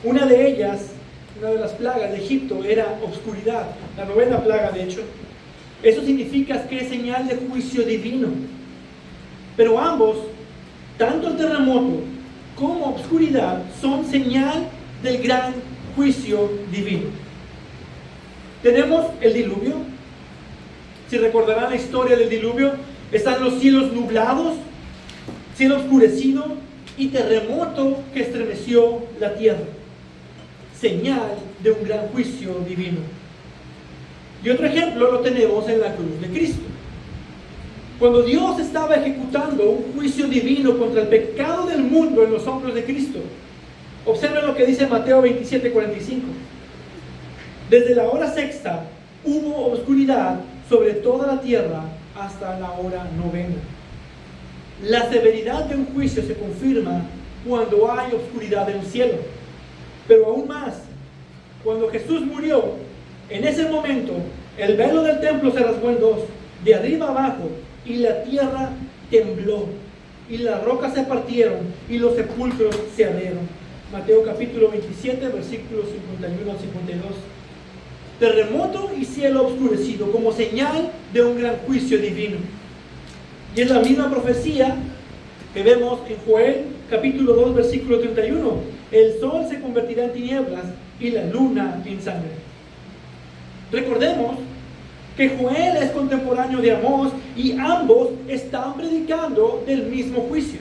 Una de ellas, una de las plagas de Egipto, era obscuridad. La 9ª plaga, de hecho. Eso significa que es señal de juicio divino. Pero ambos, tanto el terremoto como obscuridad, son señal del gran juicio divino. Tenemos el diluvio. Si recordarán la historia del diluvio, están los cielos nublados, cielo oscurecido y terremoto que estremeció la tierra. Señal de un gran juicio divino. Y otro ejemplo lo tenemos en la cruz de Cristo. Cuando Dios estaba ejecutando un juicio divino contra el pecado del mundo en los hombros de Cristo. Observen lo que dice Mateo 27:45. Desde la hora 6ª hubo oscuridad sobre toda la tierra hasta la hora 9ª. La severidad de un juicio se confirma cuando hay oscuridad en el cielo. Pero aún más, cuando Jesús murió, en ese momento el velo del templo se rasgó en 2, de arriba abajo, y la tierra tembló, y las rocas se partieron, y los sepulcros se abrieron. Mateo capítulo 27, versículos 51 al 52. Terremoto y cielo oscurecido como señal de un gran juicio divino. Y es la misma profecía que vemos en Joel capítulo 2, versículo 31. El sol se convertirá en tinieblas y la luna en sangre. Recordemos que Joel es contemporáneo de Amós y ambos están predicando del mismo juicio.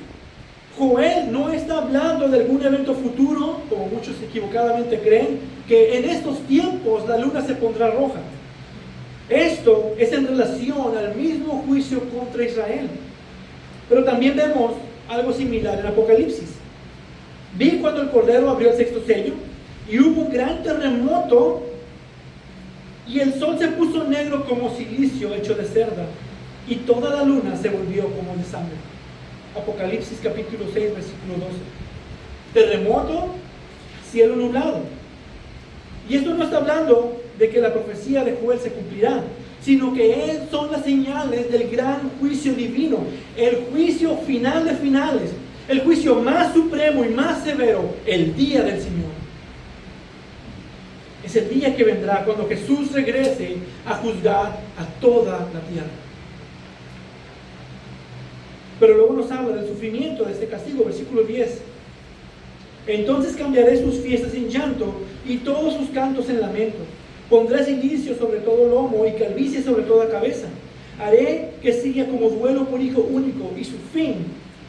Joel no está hablando de algún evento futuro, como muchos equivocadamente creen, que en estos tiempos la luna se pondrá roja. Esto es en relación al mismo juicio contra Israel. Pero también vemos algo similar en Apocalipsis. Vi cuando el Cordero abrió el 6º sello y hubo un gran terremoto y el sol se puso negro como silicio hecho de cerda y toda la luna se volvió como de sangre. Apocalipsis capítulo 6, versículo 12. Terremoto, cielo nublado. Y esto no está hablando de que la profecía de Joel se cumplirá, sino que son las señales del gran juicio divino, el juicio final de finales, el juicio más supremo y más severo, el día del Señor. Es el día que vendrá cuando Jesús regrese a juzgar a toda la tierra. Pero luego nos habla del sufrimiento, de este castigo, versículo 10. Entonces cambiaré sus fiestas en llanto y todos sus cantos en lamento. Pondré cilicio sobre todo lomo y calvicie sobre toda cabeza. Haré que siga como duelo por hijo único y su fin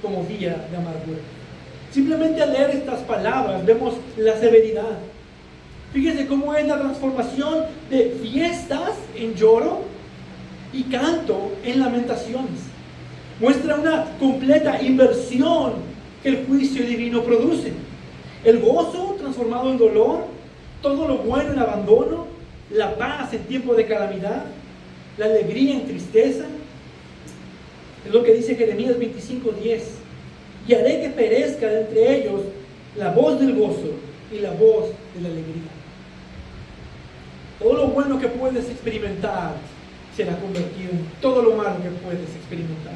como día de amargura. Simplemente al leer estas palabras vemos la severidad. Fíjense cómo es la transformación de fiestas en lloro y canto en lamentaciones. Muestra una completa inversión que el juicio divino produce. El gozo transformado en dolor, todo lo bueno en abandono, la paz en tiempo de calamidad, la alegría en tristeza. Es lo que dice Jeremías 25:10. Y haré que perezca de entre ellos la voz del gozo y la voz de la alegría. Todo lo bueno que puedes experimentar será convertido en todo lo malo que puedes experimentar.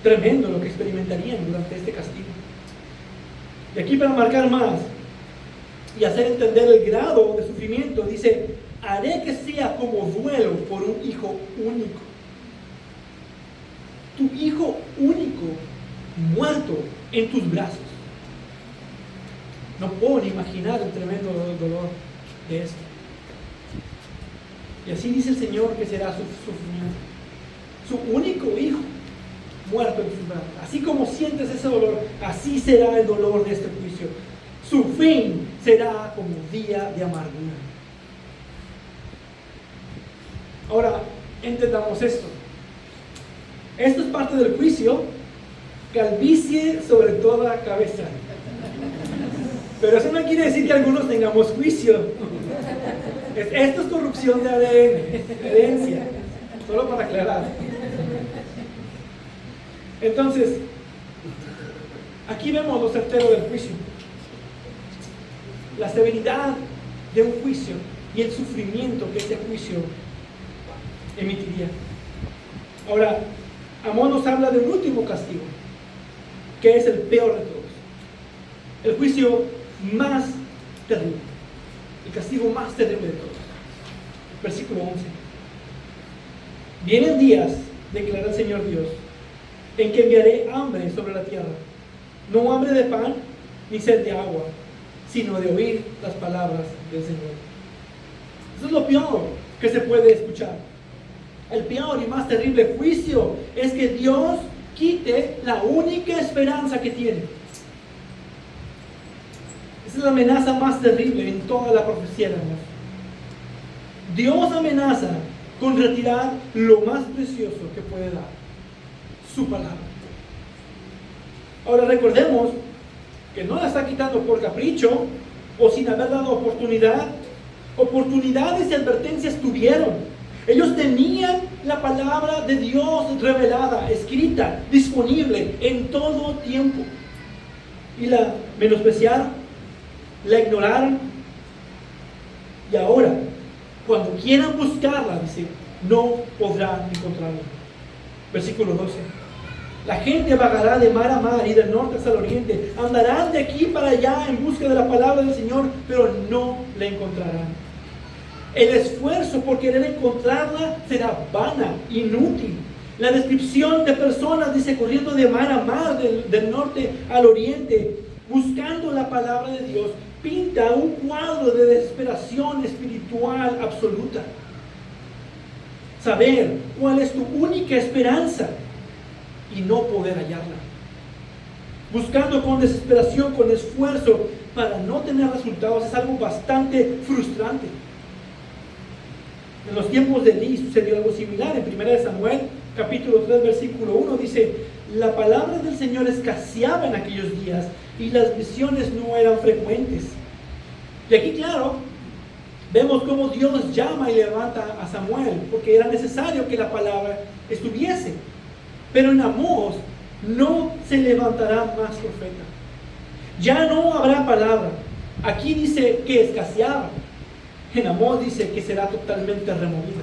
Tremendo lo que experimentarían durante este castigo. Y aquí, para marcar más y hacer entender el grado de sufrimiento, dice: haré que sea como duelo por un hijo único. Tu hijo único muerto en tus brazos. No puedo ni imaginar el tremendo dolor de esto. Y así dice el Señor que será su sufrimiento. Su único hijo muerto en sus brazos. Así como sientes ese dolor, así será el dolor de este juicio. Su fin será como día de amargura. Ahora, entendamos esto. Esto es parte del juicio, calvicie sobre toda cabeza. Pero eso no quiere decir que algunos tengamos juicio. Esto es corrupción de ADN, herencia. Solo para aclarar. Entonces, aquí vemos lo certero del juicio. La severidad de un juicio y el sufrimiento que ese juicio emitiría. Ahora, Amós nos habla de un último castigo, que es el peor de todos. El juicio más terrible. El castigo más terrible de todos. Versículo 11. Vienen días, declara el Señor Dios, en que enviaré hambre sobre la tierra. No hambre de pan, ni sed de agua, sino de oír las palabras del Señor. Eso es lo peor que se puede escuchar. El peor y más terrible juicio es que Dios quite la única esperanza que tiene. Esa es la amenaza más terrible en toda la profecía de Amós. Dios amenaza con retirar lo más precioso que puede dar: su palabra. Ahora recordemos que no la está quitando por capricho o sin haber dado oportunidad. Oportunidades y advertencias tuvieron. Ellos tenían la palabra de Dios revelada, escrita, disponible en todo tiempo. Y la menospreciaron, la ignoraron. Y ahora, cuando quieran buscarla, dice, no podrán encontrarla. Versículo 12. La gente vagará de mar a mar y del norte hasta el oriente. Andarán de aquí para allá en busca de la palabra del Señor, pero no la encontrarán. El esfuerzo por querer encontrarla será vana, inútil. La descripción de personas, dice, corriendo de mar a mar, del norte al oriente, buscando la palabra de Dios, pinta un cuadro de desesperación espiritual absoluta. Saber cuál es tu única esperanza y no poder hallarla. Buscando con desesperación, con esfuerzo, para no tener resultados, es algo bastante frustrante. En los tiempos de Elí sucedió algo similar. En 1 Samuel, capítulo 3, versículo 1, dice: la palabra del Señor escaseaba en aquellos días y las visiones no eran frecuentes. Y aquí, claro, vemos cómo Dios llama y levanta a Samuel, porque era necesario que la palabra estuviese. Pero en Amós no se levantará más profeta. Ya no habrá palabra. Aquí dice que escaseaba. En Amós dice que será totalmente removida.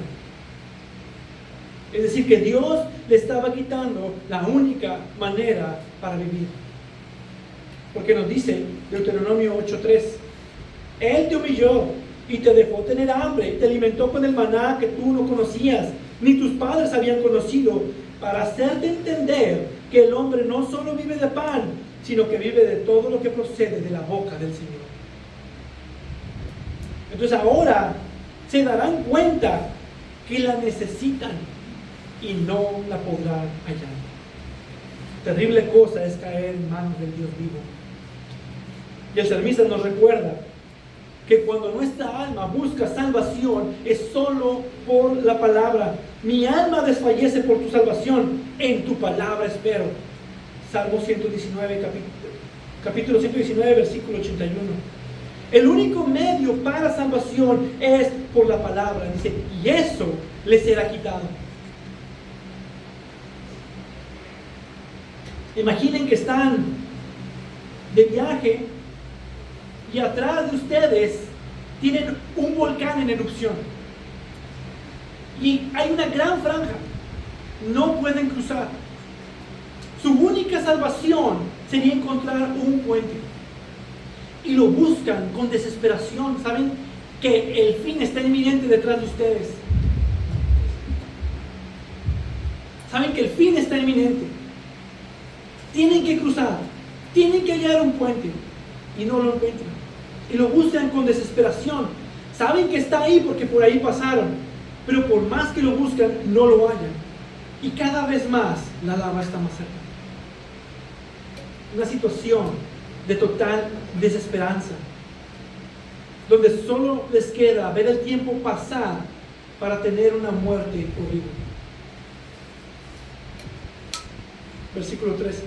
Es decir, que Dios le estaba quitando la única manera para vivir. Porque nos dice Deuteronomio 8:3, Él te humilló y te dejó tener hambre y te alimentó con el maná que tú no conocías, ni tus padres habían conocido, para hacerte entender que el hombre no solo vive de pan, sino que vive de todo lo que procede de la boca del Señor. Entonces ahora se darán cuenta que la necesitan y no la podrán hallar. Terrible cosa es caer en manos del Dios vivo. Y el salmista nos recuerda que cuando nuestra alma busca salvación es solo por la palabra. Mi alma desfallece por tu salvación, en tu palabra espero. Salmo 119, capítulo 119, versículo 81. El único medio para salvación es por la palabra, dice, y eso les será quitado. Imaginen que están de viaje y atrás de ustedes tienen un volcán en erupción y hay una gran franja, no pueden cruzar. Su única salvación sería encontrar un puente y lo buscan con desesperación. Saben que el fin está inminente detrás de ustedes, saben que el fin está inminente, tienen que cruzar, tienen que hallar un puente y no lo encuentran y lo buscan con desesperación. Saben que está ahí porque por ahí pasaron, pero por más que lo buscan no lo hallan y cada vez más la lava está más cerca. Una situación de total desesperanza, donde solo les queda ver el tiempo pasar para tener una muerte horrible. Versículo 13.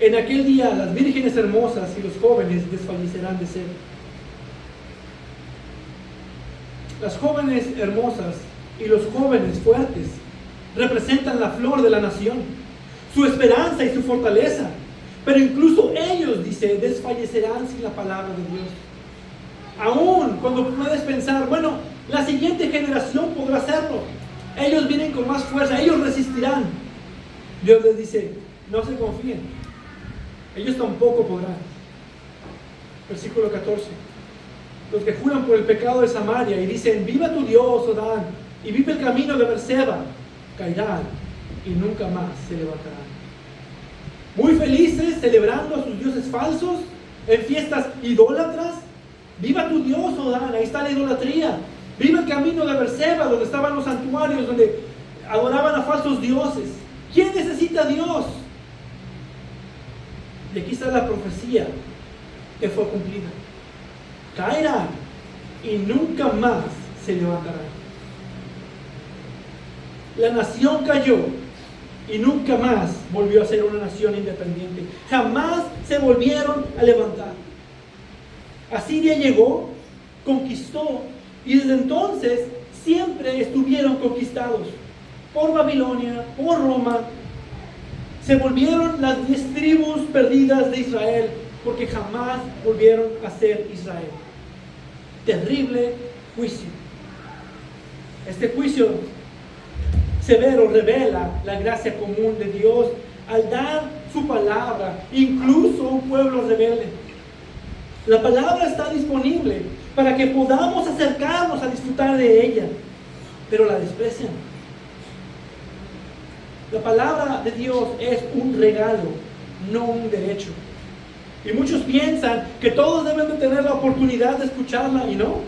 En aquel día las vírgenes hermosas y los jóvenes desfallecerán de sed. Las jóvenes hermosas y los jóvenes fuertes representan la flor de la nación, su esperanza y su fortaleza. Pero incluso ellos, dice, desfallecerán sin la palabra de Dios. Aún cuando puedes pensar, bueno, la siguiente generación podrá hacerlo, ellos vienen con más fuerza, ellos resistirán. Dios les dice, no se confíen, ellos tampoco podrán. Versículo 14. Los que juran por el pecado de Samaria y dicen, viva tu Dios, oh Dan, y vive el camino de Berseba, caerán y nunca más se levantarán. Muy felices, celebrando a sus dioses falsos, en fiestas idólatras. Viva tu Dios, oh Dan, ahí está la idolatría. Viva el camino de Berseba, donde estaban los santuarios, donde adoraban a falsos dioses. ¿Quién necesita a Dios? Y aquí está la profecía que fue cumplida. Caerán y nunca más se levantarán. La nación cayó y nunca más volvió a ser una nación independiente. Jamás se volvieron a levantar. Asiria llegó, conquistó, y desde entonces siempre estuvieron conquistados por Babilonia, por Roma. Se volvieron las 10 tribus perdidas de Israel, porque jamás volvieron a ser Israel. Terrible juicio. Este juicio severo revela la gracia común de Dios al dar su palabra, incluso a un pueblo rebelde. La palabra está disponible para que podamos acercarnos a disfrutar de ella, pero la desprecian. La palabra de Dios es un regalo, no un derecho. Y muchos piensan que todos deben de tener la oportunidad de escucharla, y no.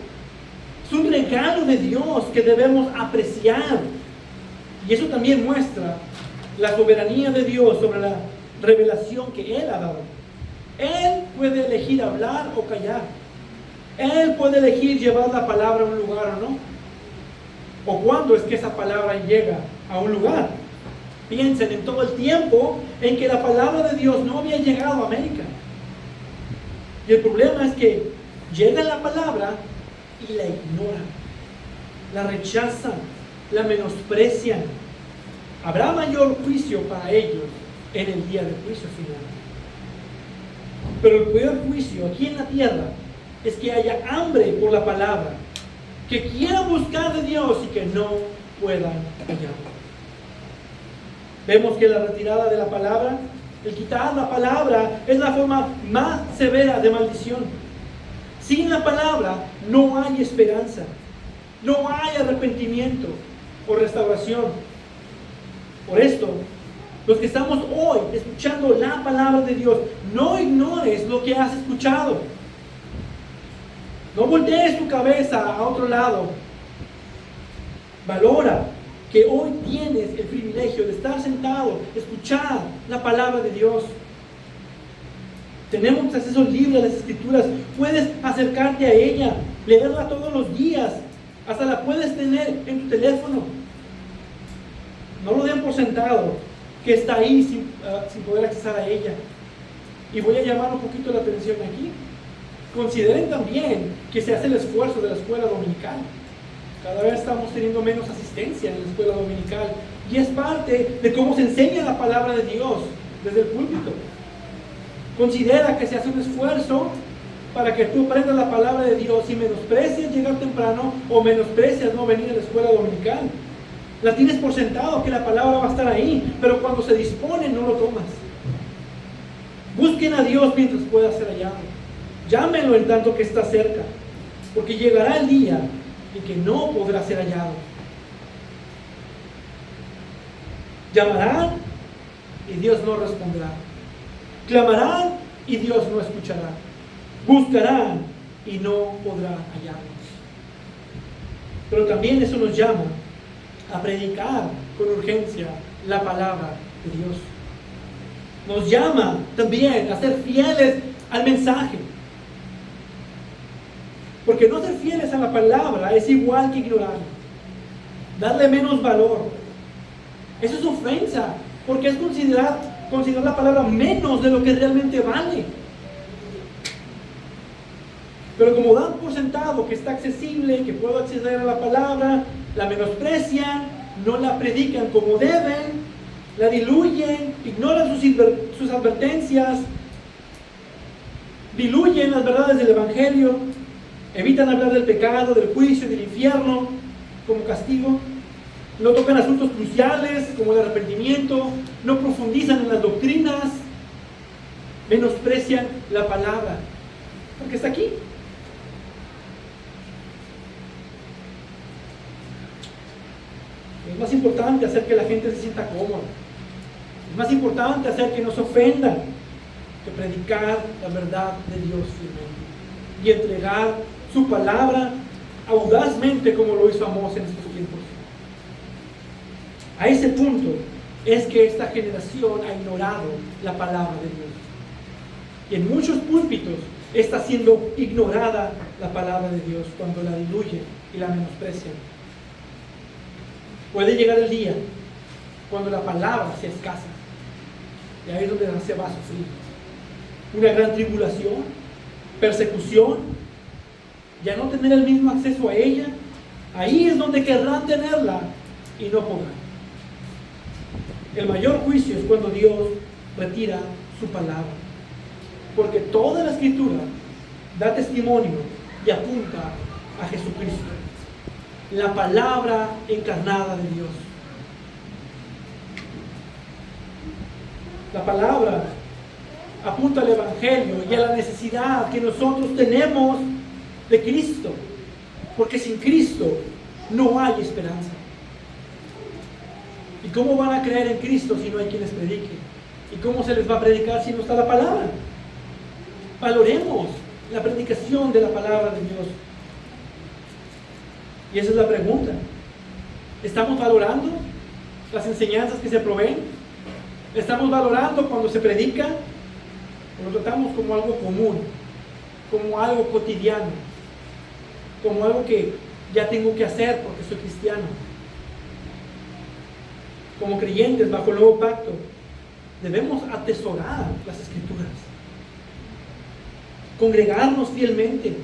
Es un regalo de Dios que debemos apreciar. Y eso también muestra la soberanía de Dios sobre la revelación que Él ha dado. Él puede elegir hablar o callar. Él puede elegir llevar la palabra a un lugar o no. O cuándo es que esa palabra llega a un lugar. Piensen en todo el tiempo en que la palabra de Dios no había llegado a América. Y el problema es que llega la palabra y la ignoran, la rechazan, la menosprecian. Habrá mayor juicio para ellos en el día del juicio final. Pero el peor juicio aquí en la tierra es que haya hambre por la palabra, que quieran buscar de Dios y que no puedan hallar. Vemos que la retirada de la palabra El quitar la palabra es la forma más severa de maldición. Sin la palabra no hay esperanza, no hay arrepentimiento o restauración. Por esto, los que estamos hoy escuchando la palabra de Dios, no ignores lo que has escuchado. No voltees tu cabeza a otro lado. Valora que hoy tienes el privilegio de estar sentado, escuchar la palabra de Dios. Tenemos acceso libre a las Escrituras. Puedes acercarte a ella, leerla todos los días. Hasta la puedes tener en tu teléfono. No lo den por sentado que está ahí sin poder accesar a ella. Y voy a llamar un poquito la atención aquí. Consideren también que se hace el esfuerzo de la escuela dominical. Cada vez estamos teniendo menos asistencia en la escuela dominical. Y es parte de cómo se enseña la palabra de Dios desde el púlpito. Considera que se hace un esfuerzo para que tú aprendas la palabra de Dios y menosprecias llegar temprano o menosprecias no venir a la escuela dominical. La tienes por sentado que la palabra va a estar ahí, pero cuando se dispone no lo tomas. Busquen a Dios mientras pueda ser hallado. Llámenlo en tanto que está cerca, porque llegará el día en que no podrá ser hallado. Llamarán y Dios no responderá. Clamarán y Dios no escuchará. Buscarán y no podrá hallarnos. Pero también eso nos llama a predicar con urgencia la palabra de Dios. Nos llama también a ser fieles al mensaje. Porque no ser fieles a la palabra es igual que ignorarla. Darle menos valor. Eso es ofensa, porque es considerar la palabra menos de lo que realmente vale. Pero como dan por sentado que está accesible, que puedo acceder a la palabra, la menosprecian, no la predican como deben, la diluyen, ignoran sus advertencias, diluyen las verdades del Evangelio, evitan hablar del pecado, del juicio, del infierno como castigo, no tocan asuntos cruciales como el arrepentimiento, no profundizan en las doctrinas, menosprecian la palabra, porque está aquí. Es más importante hacer que la gente se sienta cómoda. Es más importante hacer que no se ofendan que predicar la verdad de Dios fielmente y entregar su palabra audazmente como lo hizo Amós en estos tiempos. A ese punto es que esta generación ha ignorado la palabra de Dios. Y en muchos púlpitos está siendo ignorada la palabra de Dios cuando la diluyen y la menosprecian. Puede llegar el día cuando la palabra sea escasa. Y ahí es donde se va a sufrir una gran tribulación, persecución, ya no tener el mismo acceso a ella. Ahí es donde querrán tenerla y no podrán. El mayor juicio es cuando Dios retira su palabra, porque toda la Escritura da testimonio y apunta a Jesucristo, la palabra encarnada de Dios. La palabra apunta al Evangelio y a la necesidad que nosotros tenemos de Cristo, porque sin Cristo no hay esperanza. ¿Y cómo van a creer en Cristo si no hay quien les predique? ¿Y cómo se les va a predicar si no está la palabra? Valoremos la predicación de la palabra de Dios. Y esa es la pregunta. ¿Estamos valorando las enseñanzas que se proveen? ¿Estamos valorando cuando se predica? ¿O lo tratamos como algo común? Como algo cotidiano? Como algo que ya tengo que hacer porque soy cristiano. Como creyentes bajo el nuevo pacto, debemos atesorar las Escrituras, congregarnos fielmente,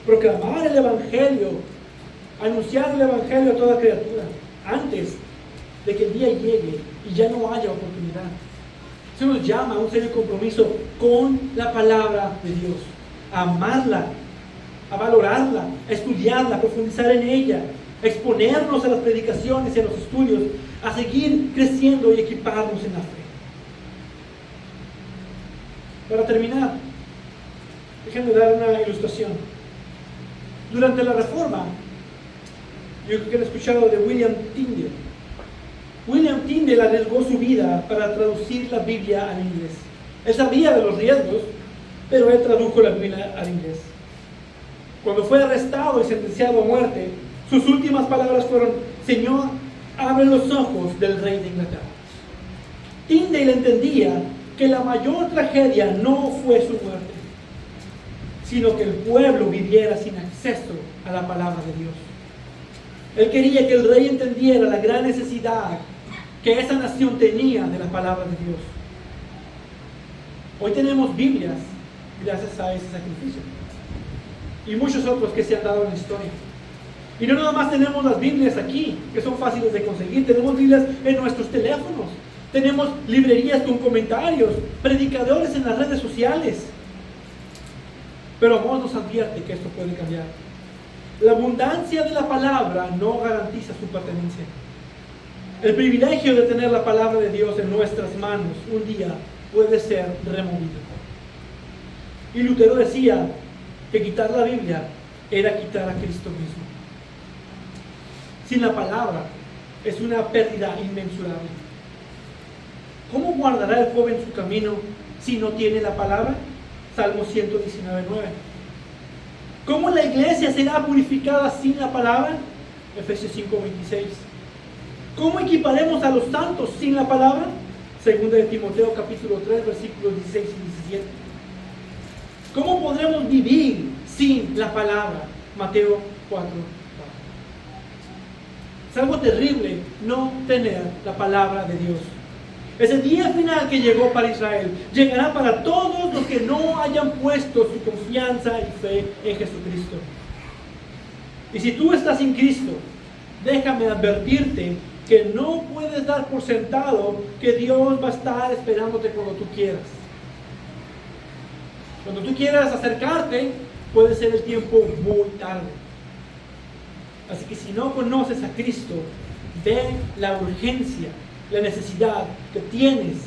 proclamar el Evangelio, anunciar el Evangelio a toda criatura, antes de que el día llegue y ya no haya oportunidad. Eso nos llama a un serio compromiso con la palabra de Dios, a amarla, a valorarla, a estudiarla, a profundizar en ella, a exponernos a las predicaciones y a los estudios, a seguir creciendo y equiparnos en la fe. Para terminar, déjenme dar una ilustración. Durante la Reforma, yo creo que han escuchado de William Tyndale. William Tyndale arriesgó su vida para traducir la Biblia al inglés. Él sabía de los riesgos, pero él tradujo la Biblia al inglés. Cuando fue arrestado y sentenciado a muerte, sus últimas palabras fueron: Señor, abre los ojos del rey de Inglaterra. Tyndale entendía que la mayor tragedia no fue su muerte, sino que el pueblo viviera sin acceso a la palabra de Dios. Él quería que el rey entendiera la gran necesidad que esa nación tenía de la palabra de Dios. Hoy tenemos Biblias gracias a ese sacrificio, y muchos otros que se han dado en la historia. Y no nada más tenemos las Biblias aquí, que son fáciles de conseguir. Tenemos Biblias en nuestros teléfonos. Tenemos librerías con comentarios, predicadores en las redes sociales. Pero Amós nos advierte que esto puede cambiar. La abundancia de la palabra no garantiza su pertenencia. El privilegio de tener la palabra de Dios en nuestras manos un día puede ser removido. Y Lutero decía que quitar la Biblia era quitar a Cristo mismo. Sin la palabra es una pérdida inmensurable. ¿Cómo guardará el joven su camino si no tiene la palabra? Salmo 119:9. ¿Cómo la iglesia será purificada sin la palabra? Efesios 5:26. ¿Cómo equiparemos a los santos sin la palabra? Segunda de Timoteo capítulo 3 versículos 16 y 17. ¿Cómo podremos vivir sin la palabra? Mateo 4:4. Es algo terrible no tener la palabra de Dios. Ese día final que llegó para Israel, llegará para todos los que no hayan puesto su confianza y fe en Jesucristo. Y si tú estás sin Cristo, déjame advertirte que no puedes dar por sentado que Dios va a estar esperándote cuando tú quieras. Cuando tú quieras acercarte, puede ser el tiempo muy tarde. Así que si no conoces a Cristo, ve la urgencia, la necesidad que tienes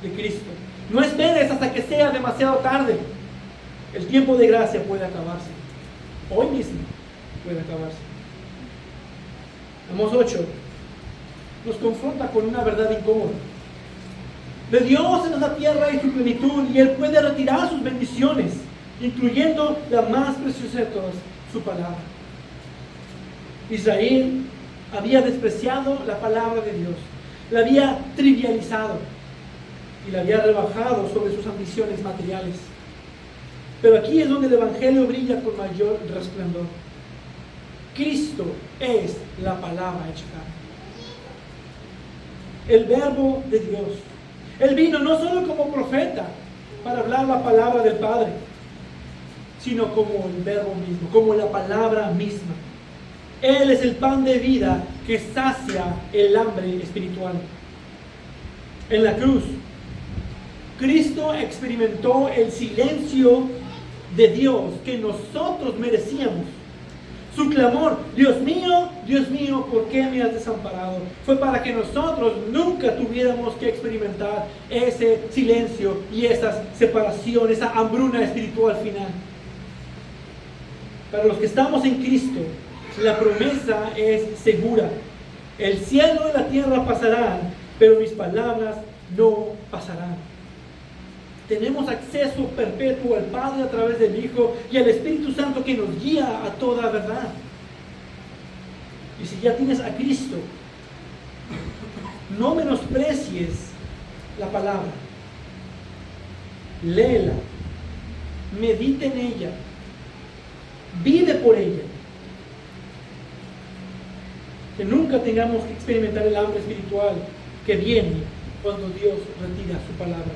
de Cristo. No esperes hasta que sea demasiado tarde. El tiempo de gracia puede acabarse. Hoy mismo puede acabarse. Amós 8 nos confronta con una verdad incómoda. De Dios es la tierra y su plenitud, y Él puede retirar sus bendiciones, incluyendo la más preciosa de todas, su palabra. Israel había despreciado la palabra de Dios, la había trivializado y la había rebajado sobre sus ambiciones materiales. Pero aquí es donde el Evangelio brilla con mayor resplandor. Cristo es la palabra hecha carne, el verbo de Dios. Él vino no solo como profeta para hablar la palabra del Padre, sino como el verbo mismo, como la palabra misma. Él es el pan de vida que sacia el hambre espiritual. En la cruz, Cristo experimentó el silencio de Dios que nosotros merecíamos. Su clamor: Dios mío, ¿por qué me has desamparado?, fue para que nosotros nunca tuviéramos que experimentar ese silencio y esa separación, esa hambruna espiritual final. Para los que estamos en Cristo, la promesa es segura. El cielo y la tierra pasarán, pero mis palabras no pasarán. Tenemos acceso perpetuo al Padre a través del Hijo y al Espíritu Santo que nos guía a toda verdad. Y si ya tienes a Cristo, no menosprecies la palabra. Léela, medita en ella, vive por ella. Que nunca tengamos que experimentar el hambre espiritual que viene cuando Dios retira su palabra.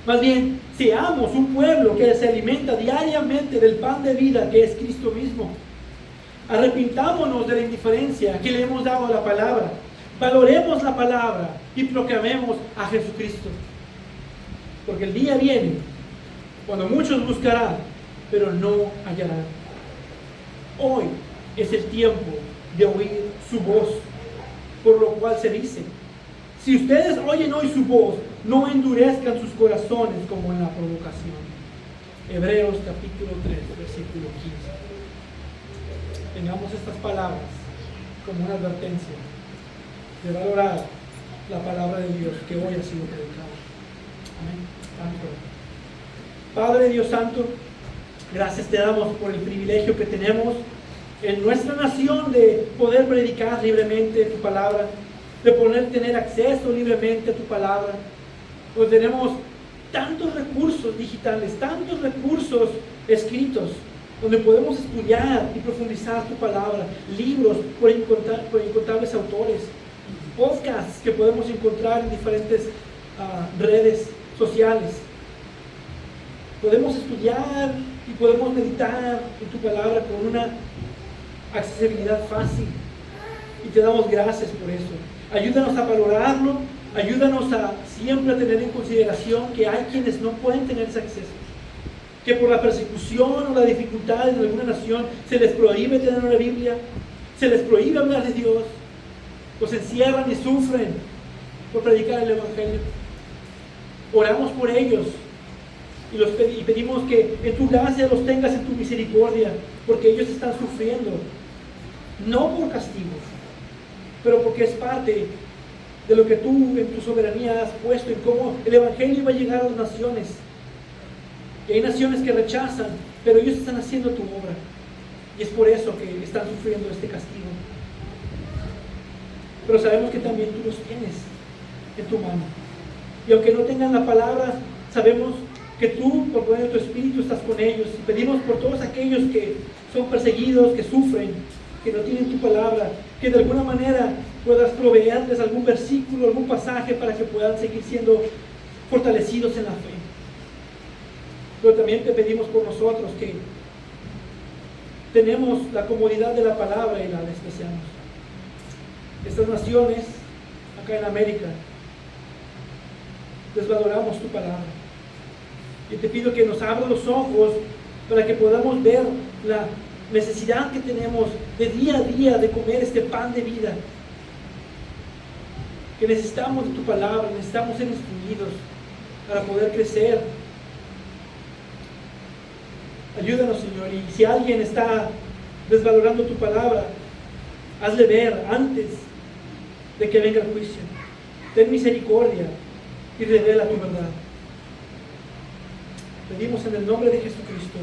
Más bien, seamos un pueblo que se alimenta diariamente del pan de vida que es Cristo mismo. Arrepintámonos de la indiferencia que le hemos dado a la palabra. Valoremos la palabra y proclamemos a Jesucristo. Porque el día viene cuando muchos buscarán, pero no hallarán. Hoy es el tiempo de oír su voz, por lo cual se dice: si ustedes oyen hoy su voz, no endurezcan sus corazones como en la provocación. Hebreos capítulo 3, versículo 15. Tengamos estas palabras como una advertencia de valorar la palabra de Dios que hoy ha sido predicada. Amén. Padre Dios Santo, gracias te damos por el privilegio que tenemos en nuestra nación de poder predicar libremente tu palabra, de poder tener acceso libremente a tu palabra. Pues tenemos tantos recursos digitales, tantos recursos escritos, donde podemos estudiar y profundizar tu palabra, libros por incontables autores, podcasts que podemos encontrar en diferentes redes sociales. Podemos estudiar y podemos meditar en tu palabra con una accesibilidad fácil. Y te damos gracias por eso. Ayúdanos a valorarlo, ayúdanos a siempre tener en consideración que hay quienes no pueden tener ese acceso, que por la persecución o la dificultad de alguna nación se les prohíbe tener una Biblia, se les prohíbe hablar de Dios, los encierran y sufren por predicar el Evangelio. Oramos por ellos y pedimos que en tu gracia los tengas en tu misericordia, porque ellos están sufriendo, no por castigo, pero porque es parte de lo que tú en tu soberanía has puesto, en cómo el Evangelio va a llegar a las naciones. Y hay naciones que rechazan, pero ellos están haciendo tu obra, y es por eso que están sufriendo este castigo. Pero sabemos que también tú los tienes en tu mano, y aunque no tengan la palabra, sabemos que tú, por poder de tu Espíritu, estás con ellos. Y pedimos por todos aquellos que son perseguidos, que sufren, que no tienen tu palabra, que de alguna manera puedas proveerles algún versículo, algún pasaje para que puedan seguir siendo fortalecidos en la fe. Pero también te pedimos por nosotros que tenemos la comodidad de la palabra y la despreciamos. Estas naciones, acá en América, desvaloramos tu palabra. Y te pido que nos abra los ojos para que podamos ver la necesidad que tenemos de día a día de comer este pan de vida. Que necesitamos de tu palabra, necesitamos ser instruidos para poder crecer. Ayúdanos, Señor, y si alguien está desvalorando tu palabra, hazle ver antes de que venga el juicio. Ten misericordia y revela tu verdad. Pedimos en el nombre de Jesucristo.